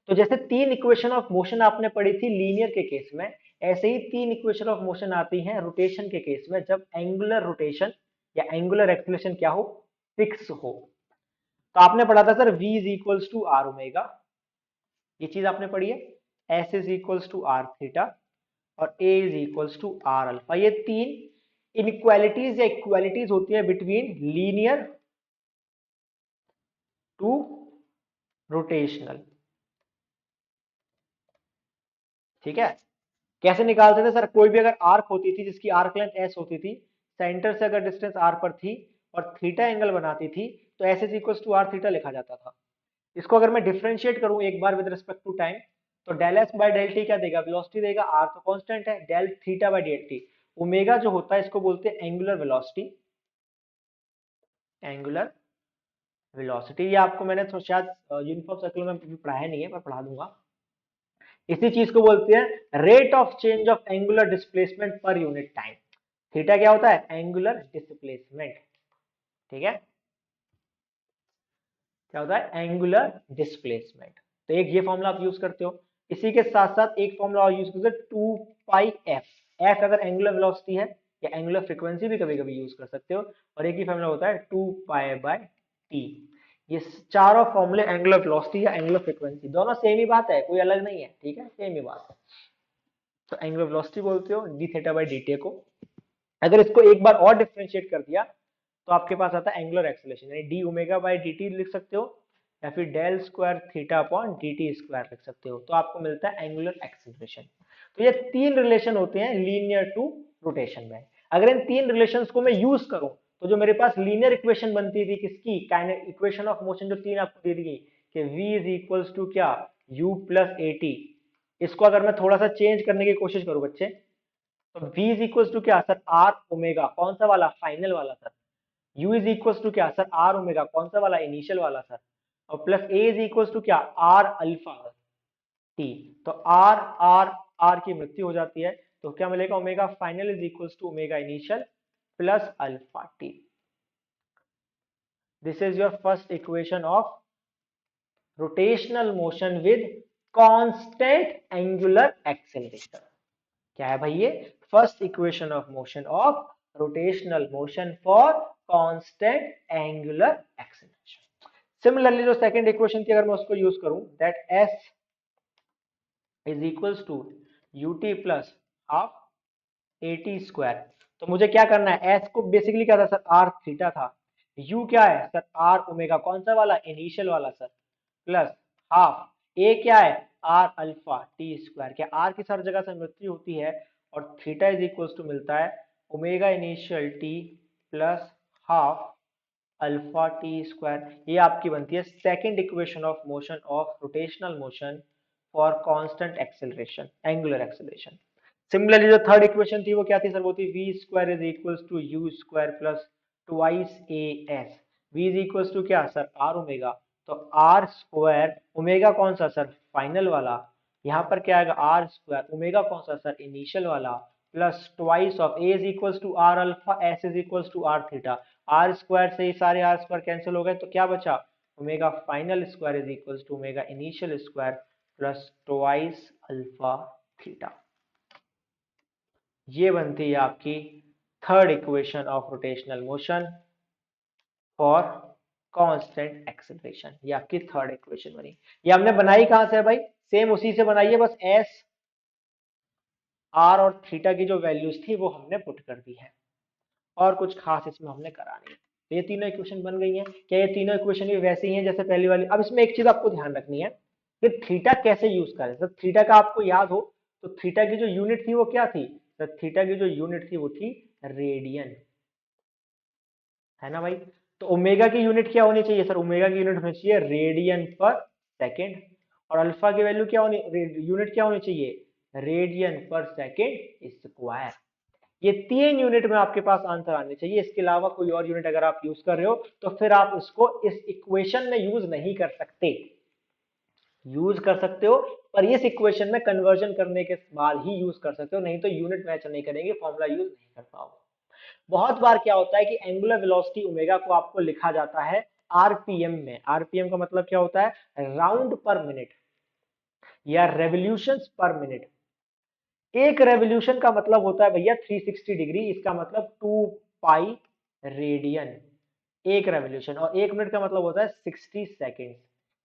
तो जैसे तीन इक्वेशन ऑफ मोशन आपने पढ़ी थी लीनियर के केस में, ऐसे ही तीन इक्वेशन ऑफ मोशन आती हैं रोटेशन के केस में, जब एंगुलर रोटेशन या एंगुलर एक्सीलरेशन क्या हो? फिक्स हो। तो आपने पढ़ा था sir v is equals to R omega, ये चीज आपने पढ़ी है। s is equals to R theta, और a is equals to R alpha. ये तीन इनइक्वालिटीज या इक्वालिटीज होती है बिटवीन लीनियर टू रोटेशनल, ठीक है। कैसे निकालते थे सर? कोई भी अगर आर्क होती थी जिसकी आर्क लेंथ एस होती थी, सेंटर से अगर डिस्टेंस आर पर थी और थीटा एंगल बनाती थी, तो S is equal to R theta लिखा जाता था। इसको अगर मैं डिफरेंशिएट करूं एक बार विद रिस्पेक्ट टू टाइम, तो del S by del T क्या देगा? वेलोसिटी देगा, आर तो कांस्टेंट है, del theta by del T, omega जो होता है इसको बोलते हैं एंगुलर वेलोसिटी। एंगुलर वेलोसिटी ये आपको मैंने तो शायद यूनिफॉर्म सर्कुलर में पढ़ाया नहीं है, पर पढ़ा दूंगा। इसी चीज को बोलते हैं rate of change of angular displacement पर यूनिट टाइम। थीटा क्या होता है? एंगुलर डिस्प्लेसमेंट, ठीक है। क्या होता है? Angular displacement. तो एक ये फॉर्मूला आप यूज करते हो। इसी के साथ साथ एक फॉर्मूला और यूज करते हो, 2πf। एफ अगर एंगुलर वेलोसिटी है, या एंगुलर फ्रीक्वेंसी भी कभी कभी यूज कर सकते हो। और एक ही फॉर्मूला होता है 2π/t। ये चारों फॉर्मूले एंगुलर वेलोसिटी या एंगुलर फ्रीक्वेंसी दोनों सेम ही बात है, कोई अलग नहीं है, ठीक है, सेम ही बात है। तो एंगुलर वेलोसिटी बोलते हो D theta by D T को। अगर इसको एक बार और डिफरेंशिएट कर दिया तो आपके पास आता है एंगुलर एक्सेलरेशन, यानी D omega by D T लिख सकते हो, या फिर del square theta upon D T square लिख सकते हो, तो आपको मिलता है एंगुलर एक्सेलरेशन। तो ये तीन रिलेशन होते हैं लीनियर टू रोटेशन में। अगर इन तीन रिलेशंस को मैं यूज करूं तो जो मेरे पास लीनियर इक्वेशन बनती थी किसकी, इक्वेशन ऑफ मोशन जो तीन आपको दे दी गई कि v इज इक्वल्स टू क्या, u प्लस ए टी, इसको अगर मैं थोड़ा सा चेंज करने की कोशिश करूं बच्चे, तो v इज इक्वल्स टू क्या सर, r ओमेगा, कौन सा वाला, फाइनल वाला sir. u is equals to क्या सर, r ओमेगा, कौन सा वाला, इनिशियल वाला सर। और plus a is equals to क्या, r अल्फा टी। तो r r r की मृत्यु हो जाती है, तो क्या मिलेगा, omega final is equals to omega initial plus alpha T. This is your first equation of rotational motion with constant angular acceleration. क्या है भाई ये, first equation of motion of rotational motion for constant angular acceleration. Similarly जो second equation थी अगर मैं उसको use करूं, that s is equals to ut plus half A T square. तो मुझे क्या करना है, s को बेसिकली क्या था सर, r थीटा था, u क्या है सर, r ओमेगा, कौन सा वाला, इनिशियल वाला सर, प्लस हाफ a क्या है, r अल्फा टी स्क्वायर। क्या r की हर जगह से मृत्यु होती है, और थीटा इज इक्वल्स टू मिलता है omega initial t plus half alpha T square. ये आपकी बनती है second equation of motion of rotational motion for constant acceleration, angular acceleration. Similarly जो थर्ड इक्वेशन थी वो क्या थी सर, वो थी v square is equals to U square plus twice A S. v is equals to क्या sir, r omega, तो r square omega कौन सा सर, फाइनल वाला, यहाँ पर क्या आएगा r स्क्वायर ओमेगा कौन सा सर, इनिशियल वाला, plus twice of a is equals to r alpha, s is equals to r theta. r square से ही सारे r स्क्वायर कैंसिल हो गए, तो क्या बचा, omega final square is equals to omega initial square plus twice alpha theta. ये बनती है आपकी third equation of rotational motion for constant acceleration. ये आपकी थर्ड इक्वेशन बनी। ये हमने बनाई कहां से है भाई, सेम उसी से बनाई है, बस s r और थीटा की जो वैल्यूज थी वो हमने पुट कर दी है, और कुछ खास इसमें हमने करा नहीं। तो ये तीनों इक्वेशन बन गई हैं। क्या ये तीनों इक्वेशन भी वैसी ही हैं जैसे पहली वाली। अब इसमें एक चीज आपको ध्यान रखनी है कि थीटा कैसे यूज करें। तो थीटा का आपको याद हो तो थीटा की जो यूनिट थी वो क्या थी, तो थीटा की जो यूनिट थी वो थी रेडियन, है ना भाई। तो ओमेगा की यूनिट क्या होनी चाहिए सर, ओमेगा की यूनिट होनी चाहिए रेडियन पर सेकेंड, और अल्फा की वैल्यू क्या होनी, यूनिट क्या होनी चाहिए, रेडियन पर सेकेंड स्क्वायर। ये तीन यूनिट में आपके पास आंसर आने चाहिए, इसके अलावा कोई और यूनिट अगर आप यूज कर रहे हो तो फिर आप उसको इस इक्वेशन में यूज नहीं कर सकते। यूज कर सकते हो पर इस इक्वेशन में कन्वर्जन करने के बाद ही यूज कर सकते हो, नहीं तो यूनिट मैच नहीं करेंगे, फॉर्मूला यूज नहीं कर पाओगे। बहुत बार क्या होता है कि एंगुलर वेलोसिटी ओमेगा को आपको लिखा जाता है आरपीएम में। आरपीएम का मतलब क्या होता है, राउंड पर मिनट या रेवोल्यूशंस पर मिनट। एक रेवोल्यूशन का मतलब होता है भैया 360 डिग्री, इसका मतलब 2 पाई रेडियन एक रेवोल्यूशन, और एक मिनट का मतलब होता है 60 सेकेंड,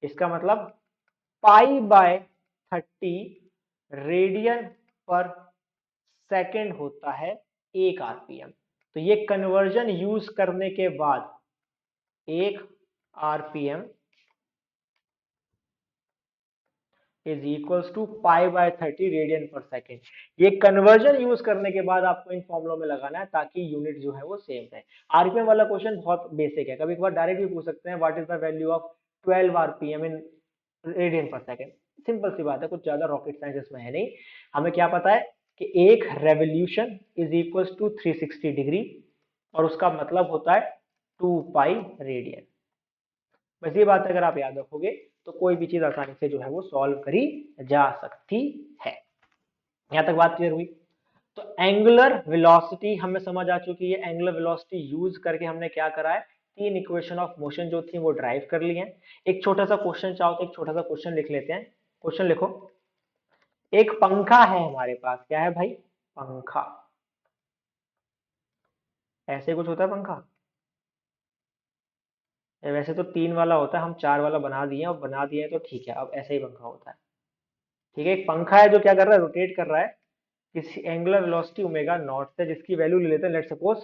इसका मतलब पाई बाय 30 रेडियन पर सेकेंड होता है एक आरपीएम। तो ये कन्वर्जन यूज करने के बाद एक RPM is equals to pi by 30 radian per second. ये कन्वर्जन यूज करने के बाद आपको इन फॉर्मुलों में लगाना है ताकि यूनिट जो है वो सेम रहे। आरपीएम वाला क्वेश्चन बहुत बेसिक है, कभी कभार डायरेक्ट भी पूछ सकते हैं what is the value of 12 RPM in radian per second. Simple सी बात है, कुछ ज्यादा रॉकेट साइंस इसमें है नहीं। हमें क्या पता है कि एक revolution is equals to 360 degree, और उसका मतलब होता है 2 पाई रेडियन। बस ये बात अगर आप याद रखोगे तो कोई भी चीज आसानी से जो है वो सॉल्व करी जा सकती है। यहां तक बात क्लियर हुई। तो एंगुलर वेलोसिटी हमें समझ आ चुकी है। एंगुलर वेलोसिटी यूज करके हमने क्या करा है, तीन इक्वेशन ऑफ मोशन जो थी वो ड्राइव कर ली है। एक छोटा सा क्वेश्चन चाहो तो एक छोटा सा क्वेश्चन लिख लेते हैं। क्वेश्चन लिखो, एक पंखा है हमारे पास, क्या है भाई, पंखा। ऐसे कुछ होता है पंखा, वैसे तो 3 वाला होता है, हम 4 वाला बना दिए और बना दिए हैं, तो ठीक है, अब ऐसे ही पंखा होता है। ठीक है, एक पंखा है जो क्या कर रहा है, रोटेट कर रहा है किसी एंगुलर वेलोसिटी ओमेगा नॉट से, जिसकी वैल्यू ले लेते हैं, लेट सपोज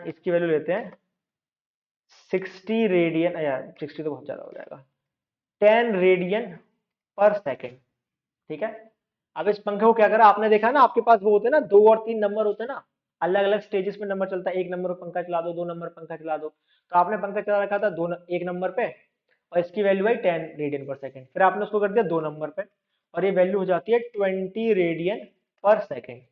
इसकी वैल्यू लेते हैं 60 रेडियन, या 60 तो बहुत ज्यादा हो जाएगा, 10 रेडियन पर सेकेंड। ठीक है, अब इस पंखे को क्या करा, आपने देखा ना, आपके पास वो होते हैं ना, 2 और 3 नंबर होते हैं ना, अलग अलग स्टेजेस में नंबर चलता है, 1 नंबर पर पंखा चला दो, 2 नंबर पंखा चला दो। तो आपने पंखा चला रखा था 1 नंबर पे, और इसकी वैल्यू है 10 रेडियन पर सेकेंड। फिर आपने उसको कर दिया 2 नंबर पे, और ये वैल्यू हो जाती है 20 रेडियन पर सेकेंड।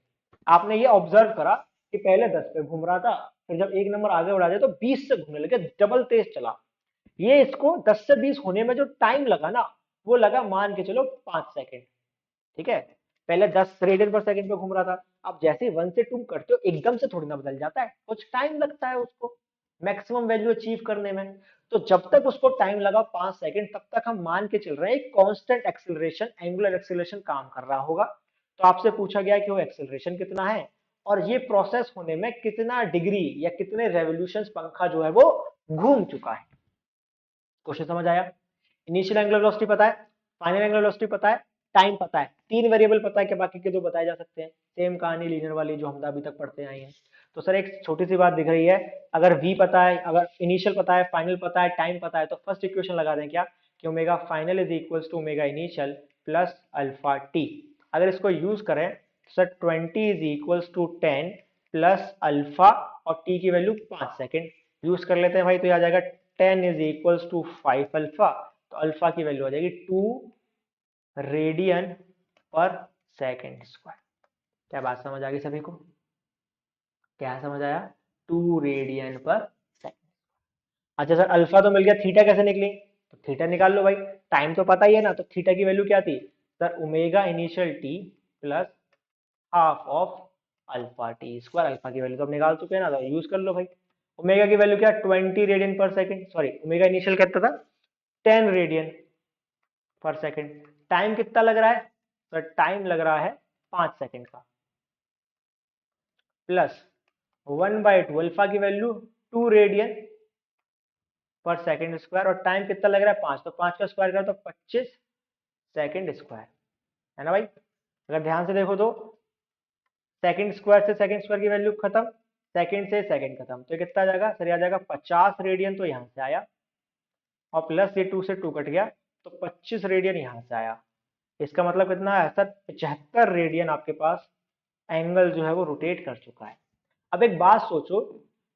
आपने ये ऑब्जर्व करा कि पहले 10 पे घूम रहा था, फिर जब 1 नंबर आगे बढ़ा दिया तो 20 से घूमने लगे, डबल तेज चला। ये इसको 10 से 20 होने में जो टाइम लगा ना, वो लगा मान के चलो 5 सेकेंड। ठीक है, पहले 10 रेडियन पर सेकेंड पे घूम रहा था, अब जैसे ही 1 से 2 करते हो एकदम से थोड़ी ना बदल जाता है, कुछ टाइम लगता है उसको मैक्सिमम वैल्यू अचीव करने में। तो जब तक उसको टाइम लगा 5 सेकेंड, तब तक हम मान के चल रहे हैं कांस्टेंट एक्सीलरेशन, एंगुलर एक्सीलरेशन काम कर रहा होगा। तो आपसे पूछा गया कि वो एक्सीलरेशन कितना है, और ये प्रोसेस होने में कितना डिग्री या कितने रेवोल्यूशन पंखा जो है वो घूम चुका है। क्वेश्चन समझ आया? इनिशियल एंगुलर वेलोसिटी पता है, फाइनल एंगुलर वेलोसिटी पता है, टाइम पता है, 3 वेरिएबल पता है कि बाकी के 2 बताए जा सकते हैं। सेम कहानी लीनियर वाली जो हम अभी तक पढ़ते आए हैं। तो सर एक छोटी सी बात दिख रही है, अगर v पता है, अगर इनिशियल पता है, फाइनल पता है, टाइम पता है, तो फर्स्ट इक्वेशन लगा दें क्या, कि omega final is equals to omega initial plus alpha t. अगर इसको यूज करें तो sir 20 is equals to 10 plus alpha, और टी की वैल्यू 5 सेकेंड यूज कर लेते हैं भाई, तो ये आ जाएगा 10 इज इक्वल्स टू 5 अल्फा, तो अल्फा की वैल्यू आ जाएगी 2 रेडियन पर सेकेंड स्क्वायर। क्या बात समझ आ गई सभी को? क्या समझ आया? 2 रेडियन पर सेकेंड। अच्छा सर अल्फा तो मिल गया, थीटा कैसे निकली? तो थीटा निकाल लो भाई, टाइम तो पता ही है ना, तो थीटा की वैल्यू क्या थी sir, omega initial T plus half of alpha T square. Alpha की वैल्यू तो अब निकाल चुके हैं ना, तो यूज कर लो भाई। ओमेगा की वैल्यू क्या, 20 radian per second, sorry omega initial कितना था, 10 रेडियन पर सेकेंड। टाइम कितना लग रहा है सर, टाइम लग रहा है 5 सेकेंड का, प्लस 1/2 अल्फा की value 2 radian per second square, और टाइम कितना लग रहा है 5, तो 5 का स्क्वायर करो तो 25 सेकेंड स्क्वायर, है ना भाई? अगर ध्यान से देखो तो सेकंड स्क्वायर से सेकंड स्क्वायर की वैल्यू खत्म, सेकंड से सेकंड खत्म, तो ये कितना आ जाएगा सर, ये आ जाएगा 50 रेडियन, तो यहाँ से आया, और प्लस ये 2 से 2 कट गया, तो 25 रेडियन यहाँ से आया। इसका मतलब कितना है सर, 75 रेडियन आपके पास एंगल जो है वो रोटेट कर चुका है। अब एक बात सोचो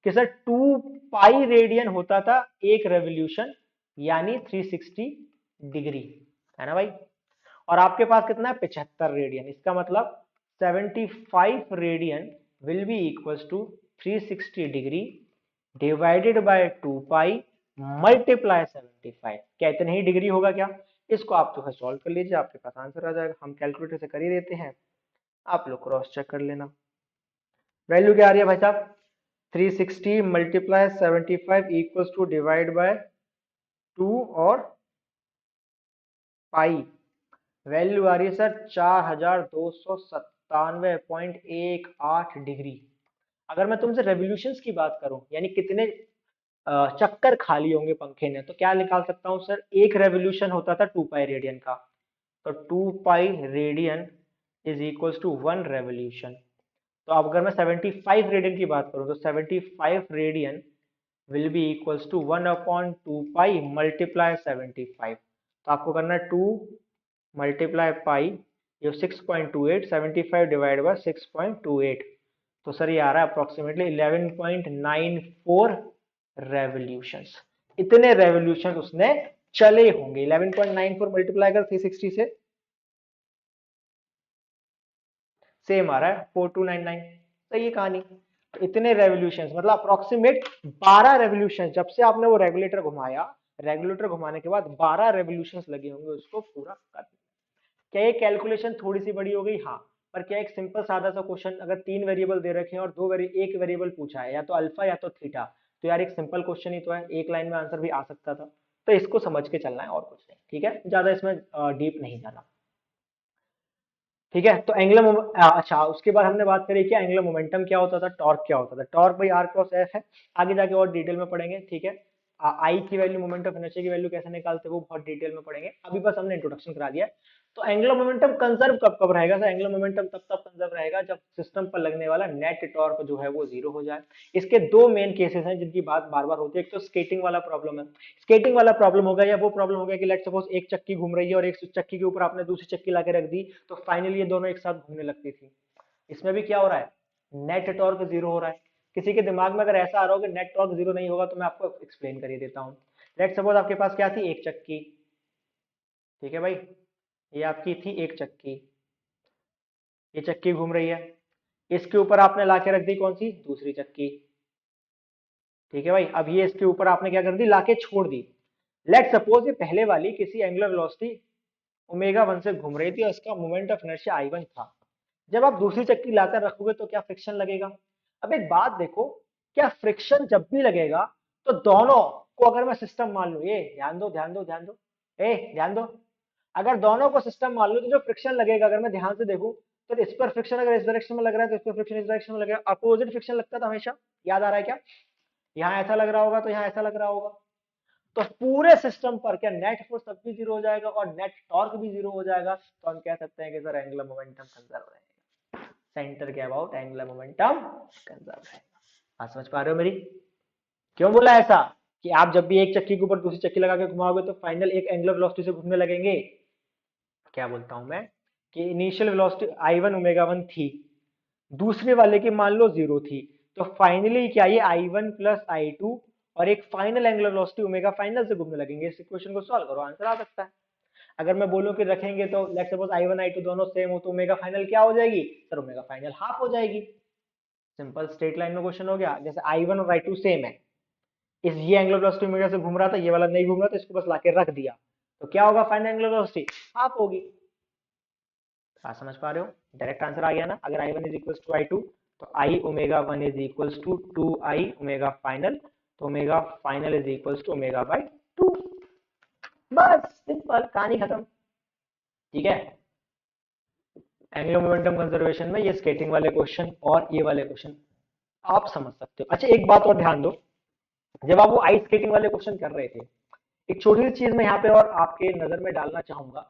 कि सर 2 पाई रेडियन होता था एक रेवोल्यूशन, यानी 360 डिग्री, है ना भाई? और आपके पास कितना है, 75 रेडियन, इसका मतलब 75 radian will be equals to 360 degree divided by 2 pi multiply 75। क्या इतने ही डिग्री होगा क्या? इसको आप जो है सॉल्व कर लीजिए, आपके पास आंसर आ जाएगा, हम कैलकुलेटर से कर ही देते हैं, आप लोग क्रॉस चेक कर लेना। वैल्यू क्या आ रही है भाई साहब, 360 multiply 75 equals to divide by 2 और पाई, वैल्यू आ रही है सर 4297.18 डिग्री। अगर मैं तुमसे रेवोल्यूशंस की बात करूं, यानी कितने चक्कर खाली होंगे पंखे ने, तो क्या निकाल सकता हूं सर, एक रेवोल्यूशन होता था 2 पाई रेडियन का, तो 2 pi radian is equals to 1 revolution. तो अब अगर मैं 75 रेडियन की बात करूं, तो 75 radian will be equals to 1/2 pi multiply 75। तो आपको करना है 2 मल्टीप्लाई पाई, ये 6.28, 75 डिवाइड बाय 6.28, तो सर ये आ रहा है अप्रोक्सीमेटली 11.94 रेवोल्यूशंस। इतने रेवोल्यूशन उसने चले होंगे। 11.94 मल्टीप्लाई कर 360 से, सेम आ रहा है 4299। सही है कहानी? तो इतने रेवोल्यूशन मतलब अप्रोक्सीमेट 12 रेवोल्यूशन, जब से आपने वो रेगुलेटर घुमाया, रेगुलेटर घुमाने के बाद 12 रेवोल्यूशन लगे होंगे उसको पूरा करने। क्या ये कैलकुलेशन थोड़ी सी बड़ी हो गई? हाँ। पर क्या एक सिंपल सादा सा क्वेश्चन, अगर 3 वेरिएबल दे रखे हैं और एक वेरिएबल पूछा है, या तो अल्फा या तो थीटा, तो यार एक सिंपल क्वेश्चन ही तो है, एक लाइन में आंसर भी आ सकता था। तो इसको समझ के चलना है और कुछ नहीं, ठीक है, ज्यादा इसमें डीप नहीं जाना। ठीक है। तो अच्छा, उसके बाद हमने बात करी कि एंगुलर मोमेंटम क्या होता था, टॉर्क क्या होता था। टॉर्क भाई आर क्रॉस एफ है, आगे जाके और डिटेल में पढ़ेंगे, ठीक है। आई की वैल्यू, मोमेंट ऑफ इनर्शिया की वैल्यू कैसे निकालते हैं वो बहुत डिटेल में पढ़ेंगे, अभी बस हमने इंट्रोडक्शन करा दिया है। तो एंगुलर मोमेंटम कंजर्व कब कब रहेगा सर? एंगुलर मोमेंटम तब तब कंजर्व रहेगा जब सिस्टम पर लगने वाला नेट टॉर्क जो है वो जीरो हो जाए। इसके दो मेन केसेस हैं जिनकी बात बार बार होती है। एक तो स्केटिंग वाला प्रॉब्लम है। स्केटिंग वाला प्रॉब्लम हो गया या वो प्रॉब्लम हो गया कि लेट सपोज एक चक्की घूम रही है और एक चक्की के ऊपर आपने दूसरी चक्की लाके रख दी, तो फाइनली ये दोनों एक साथ घूमने लगती थी। इसमें भी क्या हो रहा है, नेट टॉर्क जीरो हो रहा है। किसी के दिमाग में अगर ऐसा आ रहा हो कि नेट टॉर्क जीरो नहीं होगा, तो मैं आपको एक्सप्लेन कर देता हूँ। लेट सपोज आपके पास क्या थी, एक चक्की, ठीक है भाई, ये आपकी थी एक चक्की, ये चक्की घूम रही है, इसके ऊपर आपने लाके रख दी कौन सी, दूसरी चक्की, ठीक है भाई। अब ये इसके ऊपर आपने क्या कर दी, लाके छोड़ दी। लेट सपोज ये पहले वाली किसी एंगुलर वेलोसिटी ओमेगा वन से घूम रही थी और इसका moment of inertia I one था। जब आप दूसरी चक्की लाकर रखोगे तो क्या फ्रिक्शन लगेगा? अब एक बात देखो, क्या फ्रिक्शन जब भी लगेगा तो दोनों को, अगर मैं सिस्टम मान लूं, ये ध्यान दो ध्यान दो ध्यान दो, ए ध्यान दो, अगर दोनों को सिस्टम मान लो तो जो फ्रिक्शन लगेगा, अगर मैं ध्यान से देखूं, तो इस पर फ्रिक्शन अगर इस डायरेक्शन में लग रहा है तो इस पर फ्रिक्शन इस डायरेक्शन में लगेगा। अपोजिट फ्रिक्शन लगता था हमेशा, याद आ रहा है क्या? यहाँ ऐसा लग रहा होगा तो यहाँ ऐसा लग रहा होगा। तो पूरे सिस्टम पर क्या नेट फोर्स तब भी जीरो हो जाएगा और नेट टॉर्क भी जीरो हो जाएगा। तो हम कह सकते हैं कि सर एंगुलर मोमेंटम कंजर्व रहेगा, सेंटर के अबाउट एंगुलर मोमेंटम कंजर्व रहेगा। बात समझ पा रहे हो मेरी? क्यों बोला ऐसा, कि आप जब भी एक चक्की के ऊपर दूसरी चक्की लगा के घुमाओगे तो फाइनल एक एंगुलर वेलोसिटी से घूमने लगेंगे। क्या बोलता हूं मैं, कि इनिशियल वेलोसिटी आई वन ओमेगा वन थी, दूसरे वाले की मान लो जीरो थी, तो फाइनली क्या, ये I one plus I two और एक final angular velocity omega final से घूमने लगेंगे। इस इक्वेशन को सॉल्व करो, आंसर आ सकता है। अगर मैं बोलूं कि रखेंगे तो let's suppose I one I two दोनों सेम हो तो ओमेगा फाइनल क्या हो जाएगी सर, ओमेगा फाइनल हाफ हो जाएगी। सिंपल स्ट्रेट लाइन में क्वेश्चन हो गया। जैसे आई वन और आई टू सेम है, इस ये एंगुलर वेलोसिटी ओमेगा से घूम रहा था, ये वाला नहीं घूम रहा था, इसको बस लाके रख दिया, तो क्या होगा, फाइनल एंगुलर वेलोसिटी हाफ होगी। आप समझ पा रहे हो? डायरेक्ट आंसर आ गया ना। अगर I one is equal to I two, तो I omega one is equal to I omega final, तो omega final is equal to omega by two. बस सिंपल, कहानी खत्म। ठीक है। एंगुलर मोमेंटम कंजर्वेशन में ये स्केटिंग वाले क्वेश्चन और ये वाले क्वेश्चन आप समझ सकते हो। अच्छा एक बात और ध्यान दो, जब आप वो आइस स्केटिंग वाले क्वेश्चन कर रहे थे, एक छोटी सी चीज मैं यहाँ पे और आपके नजर में डालना चाहूंगा,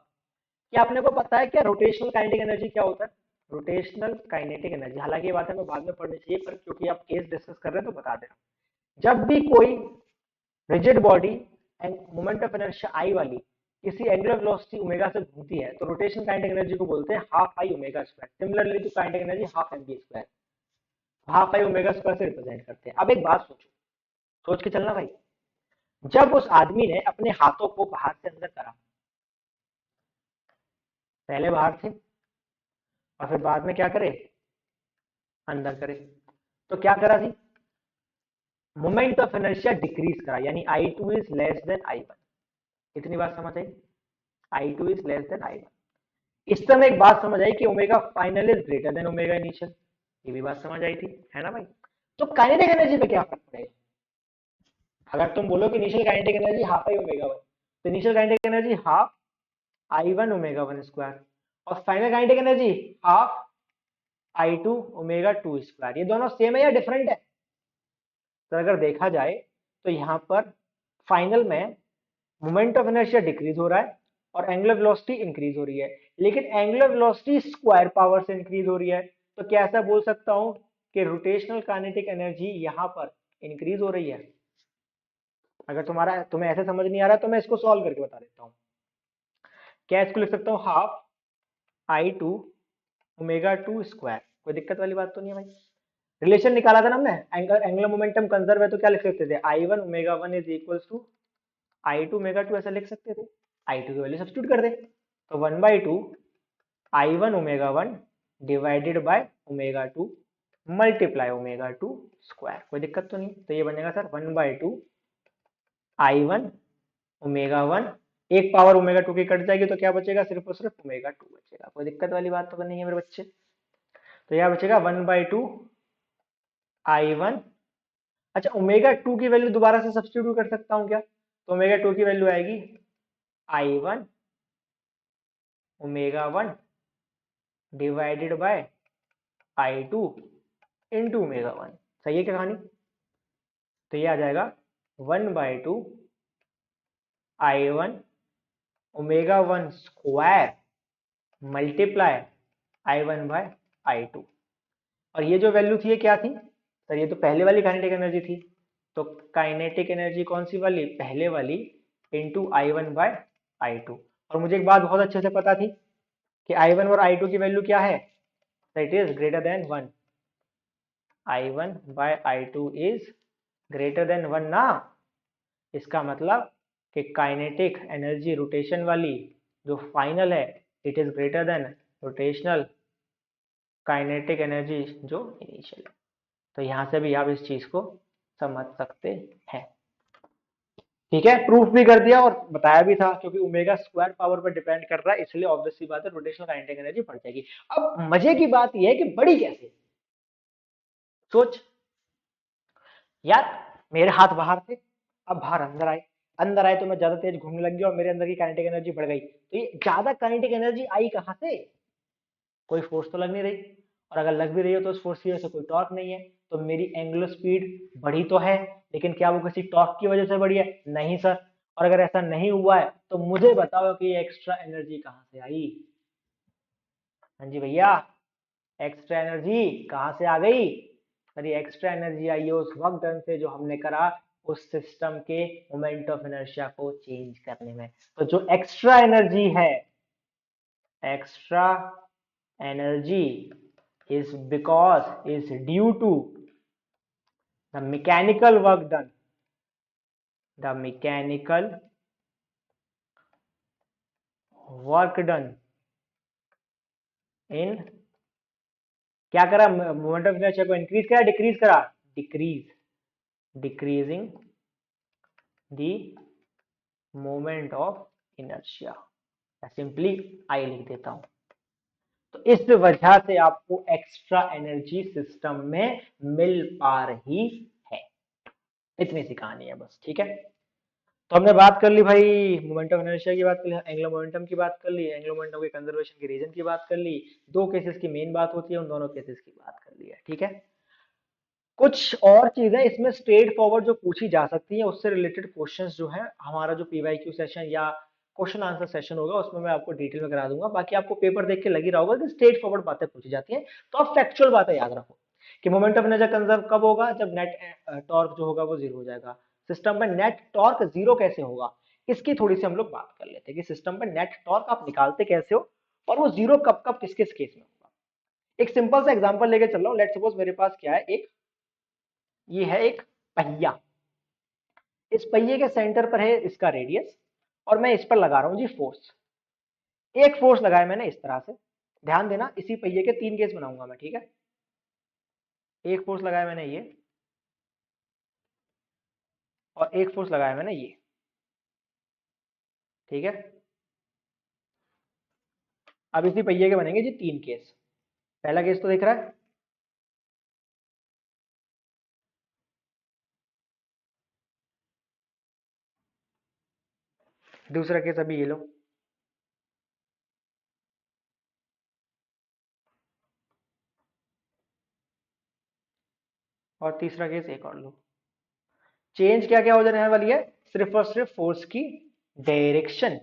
कि आपने को पता है क्या रोटेशनल काइनेटिक एनर्जी क्या होता है? रोटेशनल काइनेटिक एनर्जी, हालांकि ये बात हमें बाद में पढ़नी चाहिए, पर क्योंकि आप केस डिस्कस कर रहे हैं तो बता देना। जब भी कोई rigid body end moment of inertia I वाली किसी एंगुलर वेलोसिटी ओमेगा से घूमती है, तो रोटेशन काइनेटिक एनर्जी को बोलते हैं half I omega square. Similarly to kinetic energy half m b square, half I omega square से रिप्रेजेंट करते हैं। अब एक बात सोचो, सोच के चलना भाई, जब उस आदमी ने अपने हाथों को बाहर से अंदर करा, पहले बाहर थे और फिर बाद में क्या करे, अंदर करे, तो क्या करा थी, मोमेंट ऑफ इनर्शिया डिक्रीज करा, यानी I two is less than I one. इतनी बात समझ आई, I two is less than I one. इस तरह एक बात समझ आई कि omega final is greater than omega initial, ये भी बात समझ आई थी, है ना भाई? तो काइनेटिक एनर्जी पे क्या फर्क पड़ेगा? अगर तुम बोलो कि initial kinetic energy half I omega one, तो initial kinetic energy half I one omega one square, और final kinetic energy half I two omega two square. ये दोनों सेम है या डिफरेंट है? तो अगर देखा जाए तो यहाँ पर फाइनल में मोमेंट ऑफ इनर्शिया डिक्रीज हो रहा है और एंगुलर वेलोसिटी इंक्रीज हो रही है, लेकिन एंगुलर वेलोसिटी स्क्वायर पावर से इंक्रीज हो रही है। तो क्या ऐसा बोल सकता हूं कि रोटेशनल काइनेटिक एनर्जी यहाँ पर इंक्रीज हो रही है? अगर तुम्हें ऐसे समझ नहीं आ रहा तो मैं इसको सॉल्व करके बता देता हूँ। क्या इसको लिख सकता हूँ, half I two omega two square, कोई दिक्कत वाली बात तो नहीं है भाई? रिलेशन निकाला था ना हमने, एंगुलर मोमेंटम कंजर्व है, तो क्या लिख सकते थे, I one omega one is equal to I two omega two, ऐसा लिख सकते थे। आई टू की वैल्यू सब्स्टिट्यूट कर दे, तो one by two I one omega one divided by omega two multiply omega two square, कोई दिक्कत तो नहीं। तो ये बनेगा sir one by two I one omega one, एक पावर ओमेगा टू की कट जाएगी तो क्या बचेगा, सिर्फ और सिर्फ ओमेगा टू बचेगा। कोई दिक्कत वाली बात तो नहीं है मेरे बच्चे? तो यह बचेगा one by two I one. अच्छा ओमेगा टू की वैल्यू दोबारा से सब्स्टिट्यूट कर सकता हूँ क्या? तो ओमेगा टू की वैल्यू आएगी आई one omega one divided bye I2 into omega 1। सही है क्या कहानी? तो ये आ जाएगा 1/2 I1 omega 1 square multiply I1/I2। और ये जो वैल्यू थी ये क्या थी सर? ये तो पहले वाली काइनेटिक एनर्जी थी। तो काइनेटिक एनर्जी कौन सी वाली? पहले वाली इंटू I1/I2। और मुझे एक बात बहुत अच्छे से पता थी कि I1 और I2 की वैल्यू क्या है? It is greater then 1। I1/I2 is greater then 1 ना। इसका मतलब कि काइनेटिक एनर्जी रोटेशन वाली जो फाइनल है it is greater then rotational kinetic energy जो इनिशियल है। तो यहां से भी आप इस चीज को समझ सकते हैं। ठीक है, प्रूफ भी कर दिया और बताया भी था, क्योंकि ओमेगा स्क्वायर पावर पर डिपेंड कर रहा है, इसलिए ऑब्वियस सी बात है रोटेशनल काइनेटिक एनर्जी बढ़ जाएगी। अब मजे की बात यह है कि बड़ी कैसे? सोच यार, मेरे हाथ बाहर थे, अब बाहर अंदर आए, अंदर आए तो मैं ज्यादा तेज घूमने लग गया और मेरे अंदर की काइनेटिक एनर्जी बढ़ गई। तो ये ज्यादा काइनेटिक एनर्जी आई कहां से? कोई फोर्स तो लग नहीं रही, और अगर लग भी रही हो तो उस फोर्स की वजह से कोई टॉर्क नहीं है। तो मेरी एंगुलर स्पीड बढ़ी तो है, लेकिन क्या वो किसी टॉर्क की वजह से बढ़ी है? नहीं सर। और अगर ऐसा नहीं हुआ है तो मुझे बताओ कि ये एक्स्ट्रा एनर्जी कहां से आई? हाँ जी भैया, एक्स्ट्रा एनर्जी कहां से आ गई? अरे एक्स्ट्रा एनर्जी आई है उस वर्क डन से जो हमने करा उस सिस्टम के मोमेंट ऑफ इनर्शिया को चेंज करने में। तो जो एक्स्ट्रा एनर्जी है, extra energy is due to the mechanical work done, the mechanical work done in क्या करा? मोमेंट ऑफ इनर्शिया को इंक्रीज करा डिक्रीज करा? Decreasing the moment of inertia. Simply I लिख देता हूं। तो इस वजह से आपको एक्स्ट्रा एनर्जी सिस्टम में मिल पा रही है। इतनी सी कहानी है बस। ठीक है, तो हमने बात कर ली भाई मोमेंटम इनर्शिया की, बात कर ली एंगुलर मोमेंटम की, बात कर ली एंगुलर मोमेंटम के कंजर्वेशन के रीजन की, बात कर ली दो केसेस की मेन बात होती है, उन दोनों केसेस की बात कर ली है। ठीक है, कुछ और चीजें इसमें स्ट्रेट फॉरवर्ड जो पूछी जा सकती है उससे रिलेटेड क्वेश्चंस जो है हमारा जो पीवाईक्यू सेशन या क्वेश्चन आंसर सेशन होगा उसमें मैं आपको डिटेल में करा दूंगा। बाकी आपको पेपर देख के लग ही रहा होगा कि स्ट्रेट फॉरवर्ड बातें पूछी जाती हैं। तो आप फैक्चुअल बातें याद रखो कि मोमेंट ऑफ इनर्शिया कंजर्व कब होगा? जब नेट टॉर्क जो होगा वो जीरो हो जाएगा। सिस्टम में नेट टॉर्क जीरो कैसे होगा, इसकी थोड़ी सी हम लोग बात कर लेते हैं कि सिस्टम में नेट टॉर्क आप निकालते कैसे हो और वो जीरो कब कब किस किस केस में होगा। एक सिंपल सा एग्जांपल लेके चल रहा हूं। लेट्स सपोज मेरे पास क्या है, एक ये है एक पहिया। इस पहिए के सेंटर पर है इसका रेडियस और मैं इस पर लगा रहा हूं जी फोर्स। एक फोर्स लगाया मैंने इस तरह से, ध्यान देना इसी पहिए के तीन केस बनाऊंगा मैं। ठीक है, एक फोर्स लगाया मैंने ये और एक फोर्स लगाया मैंने ये। ठीक है, अब इसी पहिए के बनेंगे जी तीन केस। पहला केस तो दिख रहा है, दूसरा केस अभी ये लो, और तीसरा केस एक और लो। चेंज क्या क्या हो जाने वाली है? सिर्फ और सिर्फ फोर्स की डायरेक्शन।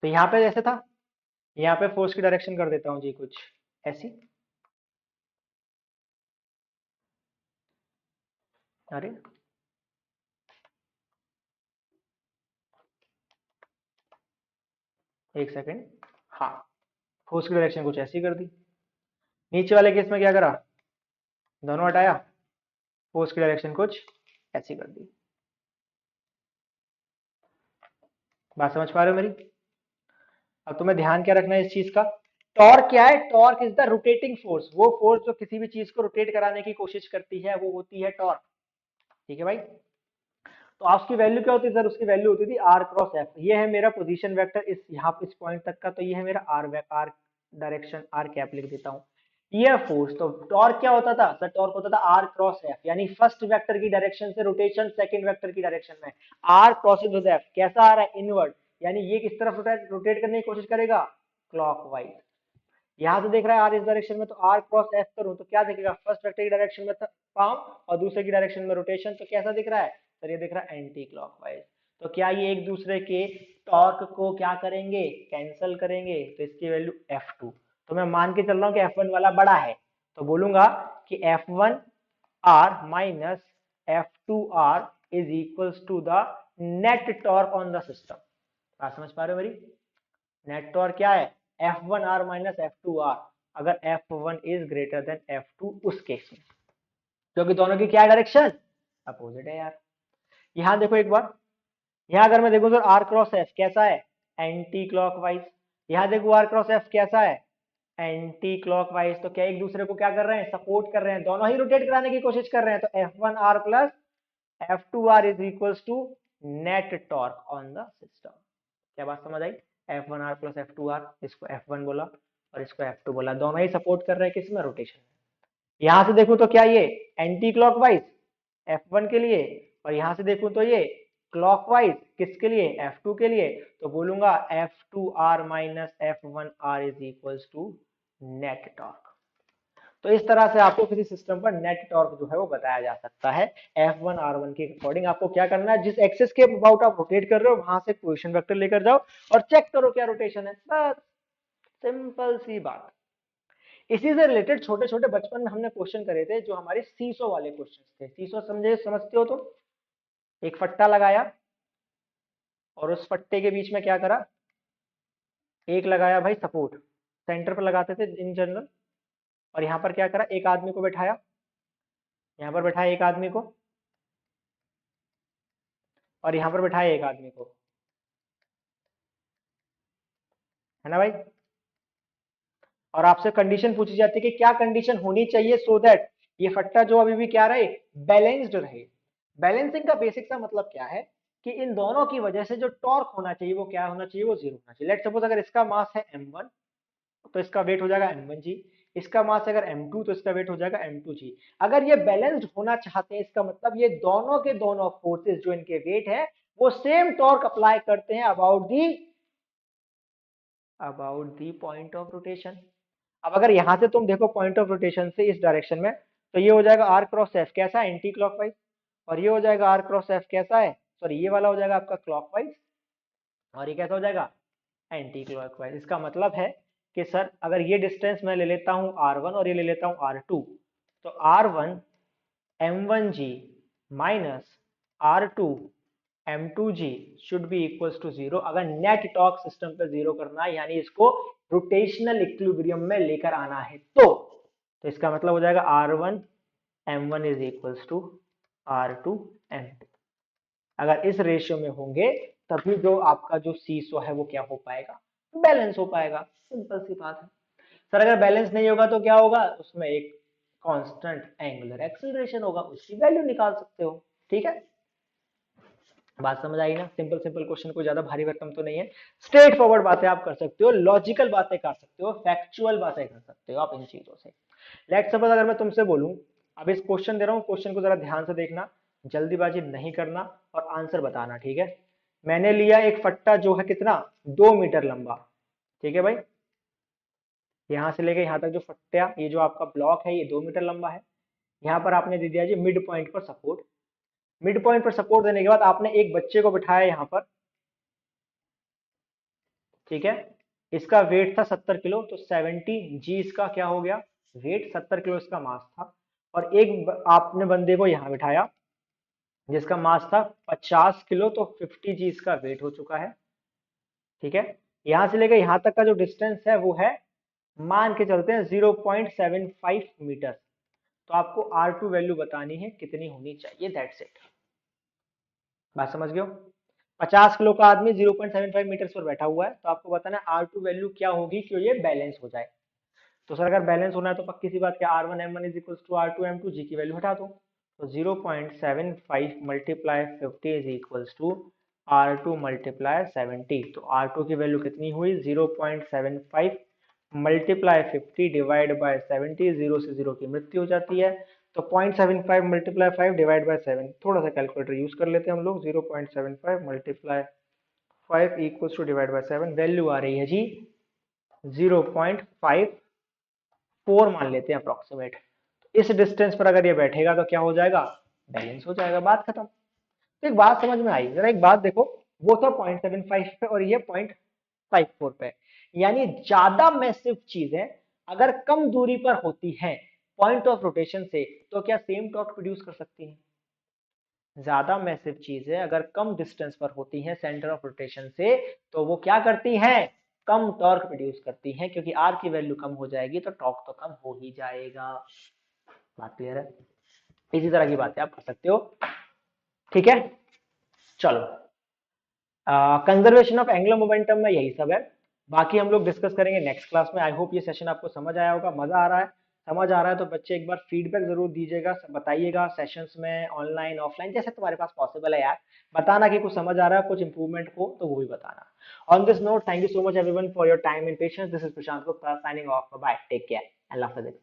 तो यहां पे जैसे था, यहाँ पे फोर्स की डायरेक्शन कर देता हूं जी कुछ ऐसी। अरे एक सेकेंड, हाँ, फोर्स की डायरेक्शन कुछ ऐसी कर दी। नीचे वाले केस में क्या करा? दोनों हटाया, फोर्स की डायरेक्शन कुछ ऐसी कर दी। बात समझ पा रहे हो मेरी? अब तुम्हें ध्यान क्या रखना है इस चीज का? टॉर्क क्या है? Torque is the rotating force. वो फोर्स जो किसी भी चीज को रोटेट कराने की कोशिश करती है वो होती है टॉर्क। ठीक है भाई, तो आप उसकी वैल्यू क्या होती है सर? उसकी वैल्यू होती थी आर क्रॉस एफ। ये है मेरा पोजीशन वेक्टर इस यहाँ इस पॉइंट तक का, तो ये है मेरा आर डायरेक्शन, आर कैप लिख देता हूँ। ये फोर्स, तो टॉर्क क्या होता था सर? टॉर्क होता था आर क्रॉस एफ, यानी फर्स्ट वेक्टर की डायरेक्शन से रोटेशन सेकंड वेक्टर की डायरेक्शन में। आर क्रॉसिंग विद एफ कैसा आ रहा है? इनवर्ड, यानी ये किस तरफ रोटेट करने की कोशिश करेगा? क्लॉकवाइज। यहाँ से देख रहा है आर इस डायरेक्शन में, तो आर क्रॉस एफ करूँ तो क्या दिखेगा, फर्स्ट वेक्टर की डायरेक्शन में पाम और दूसरे की डायरेक्शन में रोटेशन, तो कैसा दिख रहा है सर, ये दिख रहा है एंटी क्लॉकवाइज। तो क्या ये एक दूसरे के टॉर्क को क्या करेंगे, कैंसल करेंगे, तो इसकी वैल्यू F2। तो मैं मान के चल रहा हूँ कि F1 वाला बड़ा है, तो बोलूंगा कि F1R minus F2R is equals to the net torque on the system. बात समझ पा रहे हो मेरी? नेट टॉर्क क्या है, F1R माइनस F2R, अगर F1 is greater then F2 उस केस में, क्योंकि दोनों की क्या डायरेक्शन अपोजिट है यार। यहां देखो एक बार, यहां अगर मैं देखूं तो आर क्रॉस एफ कैसा है, एंटी क्लॉकवाइज। यहां देखो आर क्रॉस एफ कैसा है, एंटी क्लॉकवाइज। तो क्या एक दूसरे को क्या कर रहे हैं, सपोर्ट कर रहे हैं, दोनों ही रोटेट कराने की कोशिश कर रहे हैं। तो F1R plus F2R is equals to net torque on the system. क्या बात समझ आई? F1R प्लस F2R, इसको F1 बोला और इसको F2 बोला, दोनों ही सपोर्ट कर रहे हैं किसमें, रोटेशन में। यहां से देखूं तो क्या ये एंटी क्लॉकवाइज F1 के लिए, और यहां से देखूं तो ये क्लॉकवाइज किसके लिए, F2 के लिए। तो बोलूंगा F2R minus F1R is equals to net torque. तो इस तरह से आपको किसी सिस्टम पर नेट टॉर्क जो है वो बताया जा सकता है। F1R1 के अकॉर्डिंग आपको क्या करना है, जिस एक्सिस के अबाउट आप रोटेट कर रहे हो वहां से पोजीशन वेक्टर लेकर जाओ और चेक करो क्या रोटेशन है, बस सिंपल सी बात। इसी से रिलेटेड छोटे छोटे बचपन में हमने क्वेश्चन करे थे, जो हमारे सीसो वाले क्वेश्चन थे। सीसो समझे, समझते हो तुम? एक फट्टा लगाया और उस फट्टे के बीच में क्या करा, एक लगाया भाई सपोर्ट, सेंटर पर लगाते थे इन जनरल, और यहाँ पर क्या करा, एक आदमी को बैठाया, यहाँ पर बैठाया एक आदमी को, और यहाँ पर बैठाया एक आदमी को, है ना भाई। और आपसे कंडीशन पूछी जाती है कि क्या कंडीशन होनी चाहिए सो दैट ये फट्टा जो अभी भी क्या रहे, बैलेंस्ड रहे। बैलेंसिंग का बेसिक सा मतलब क्या है कि इन दोनों की वजह से जो टॉर्क होना चाहिए वो क्या होना चाहिए, वो जीरो होना चाहिए। लेट सपोज अगर इसका मास है m1 तो इसका वेट हो जाएगा m1g, इसका मास अगर m2 तो इसका वेट हो जाएगा m2g। अगर ये बैलेंस्ड होना चाहते हैं, इसका मतलब ये दोनों के दोनों फोर्सेस जो इनके वेट है वो सेम टॉर्क अप्लाई करते हैं about the point of rotation. अब अगर यहां से तुम देखो पॉइंट ऑफ रोटेशन से इस डायरेक्शन में, तो ये हो जाएगा आर क्रॉस एफ कैसा, एंटी क्लॉकवाइज, और ये हो जाएगा आर क्रॉस एफ कैसा है, सॉरी ये वाला हो जाएगा आपका क्लॉकवाइज, और ये कैसा हो जाएगा एंटी क्लॉकवाइज। इसका मतलब है कि सर अगर ये डिस्टेंस मैं ले लेता हूं R1 और ये ले लेता हूं R2, तो R1 M1G minus R2 M2G should be equals to zero. अगर नेट टॉर्क सिस्टम पे जीरो करना है, यानी इसको रोटेशनल इक्विलिब्रियम में लेकर आना है, तो इसका मतलब हो जाएगा R1 M1 is equals to R2 M2। अगर इस रेशियो में होंगे तभी जो आपका जो सीसो है वो क्या हो पाएगा, बैलेंस हो पाएगा। सिंपल सी बात है। सर अगर बैलेंस नहीं होगा तो क्या होगा, उसमें एक कांस्टेंट एंगुलर एक्सेलरेशन होगा, उसकी वैल्यू निकाल सकते हो। ठीक है, बात समझ आई ना? सिंपल सिंपल क्वेश्चन, कोई ज्यादा भारी भरकम तो नहीं है। स्ट्रेट फॉरवर्ड बातें आप कर सकते हो, लॉजिकल बातें कर सकते हो, फैक्चुअल बातें कर सकते हो आप इन चीजों से। लेट सपोज अगर मैं तुमसे बोलूं, अब इस क्वेश्चन दे रहा हूं, क्वेश्चन को जरा ध्यान से देखना, जल्दीबाजी नहीं करना और आंसर बताना, ठीक है। मैंने लिया एक फट्टा जो है कितना, 2 मीटर लंबा, ठीक है भाई। यहां से लेके यहां तक जो फट्टा, ये जो आपका ब्लॉक है ये 2 मीटर लंबा है। यहाँ पर आपने दे दिया जी मिड पॉइंट पर सपोर्ट। मिड पॉइंट पर सपोर्ट देने के बाद आपने एक बच्चे को बिठाया यहाँ पर, ठीक है। इसका वेट था 70 किलो, तो 70G इसका क्या हो गया वेट, 70 किलो इसका मास था। और आपने बंदे को यहाँ बिठाया जिसका मास था 50 किलो, तो 50G इसका वेट हो चुका है, ठीक है। यहां से लेकर यहां तक का जो डिस्टेंस है वो है, मान के चलते हैं 0.75 मीटर। तो आपको R2 वैल्यू बतानी है कितनी होनी चाहिए, दैट्स इट। बात समझ गए हो? 50 किलो का आदमी 0.75 मीटर पर बैठा हुआ है, तो आपको बताना है R2 वैल्यू क्या होगी कि ये बैलेंस हो जाए। तो सर अगर बैलेंस होना है तो पक्की सी बात, क्या R1 M1 is equal to R2 M2, जी की वैल्यू हटा दो। तो 0.75 multiply 50 is equal to R2 multiply 70। तो R2 की वैल्यू कितनी हुई, 0.75 मल्टीप्लाई 50 डिवाइड बाय 70, जीरो से जीरो की मृत्यु हो जाती है। तो 0.75 मल्टीप्लाई 5 डिवाइड बाय 7, थोड़ा सा कैलकुलेटर यूज कर लेते हैं हम लोग। 0.75 multiply 5 equals to divide by 7, value आ रही है जी 0.5 4 मान लेते हैं अप्रोक्सीमेट। इस डिस्टेंस पर अगर ये बैठेगा तो क्या हो जाएगा, बैलेंस हो जाएगा, बात खत्म। तो एक बात समझ में आई, जरा एक बात देखो, वो तो 0.75 पे और ये 0.54 पे, यानी ज्यादा मैसिव चीजें अगर कम दूरी पर होती हैं पॉइंट ऑफ रोटेशन से, तो क्या सेम टॉर्क प्रोड्यूस कर सकती हैं? ज्यादा मैसिव चीजें अगर कम डिस्टेंस पर होती हैं सेंटर ऑफ रोटेशन से, तो वो क्या करती हैं, कम टॉर्क प्रोड्यूस करती हैं, क्योंकि आर की वैल्यू कम हो जाएगी तो टॉर्क तो कम हो ही जाएगा। बात क्लियर है? इसी तरह की बातें आप कर सकते हो। ठीक है, चलो, कंजर्वेशन ऑफ एंगुलर मोमेंटम में यही सब है, बाकी हम लोग डिस्कस करेंगे नेक्स्ट क्लास में। आई होप ये सेशन आपको समझ आया होगा, मजा आ रहा है, समझ आ रहा है तो बच्चे एक बार फीडबैक जरूर दीजिएगा, बताइएगा सेशंस में ऑनलाइन ऑफलाइन जैसे तुम्हारे पास पॉसिबल है यार, बताना कि कुछ समझ आ रहा है, कुछ इंप्रूवमेंट हो तो वो भी बताना। On this note, thank you so much everyone for your time and patience, this is Prashant Gupta signing off, bye, take care, अल्लाह हाफिज़।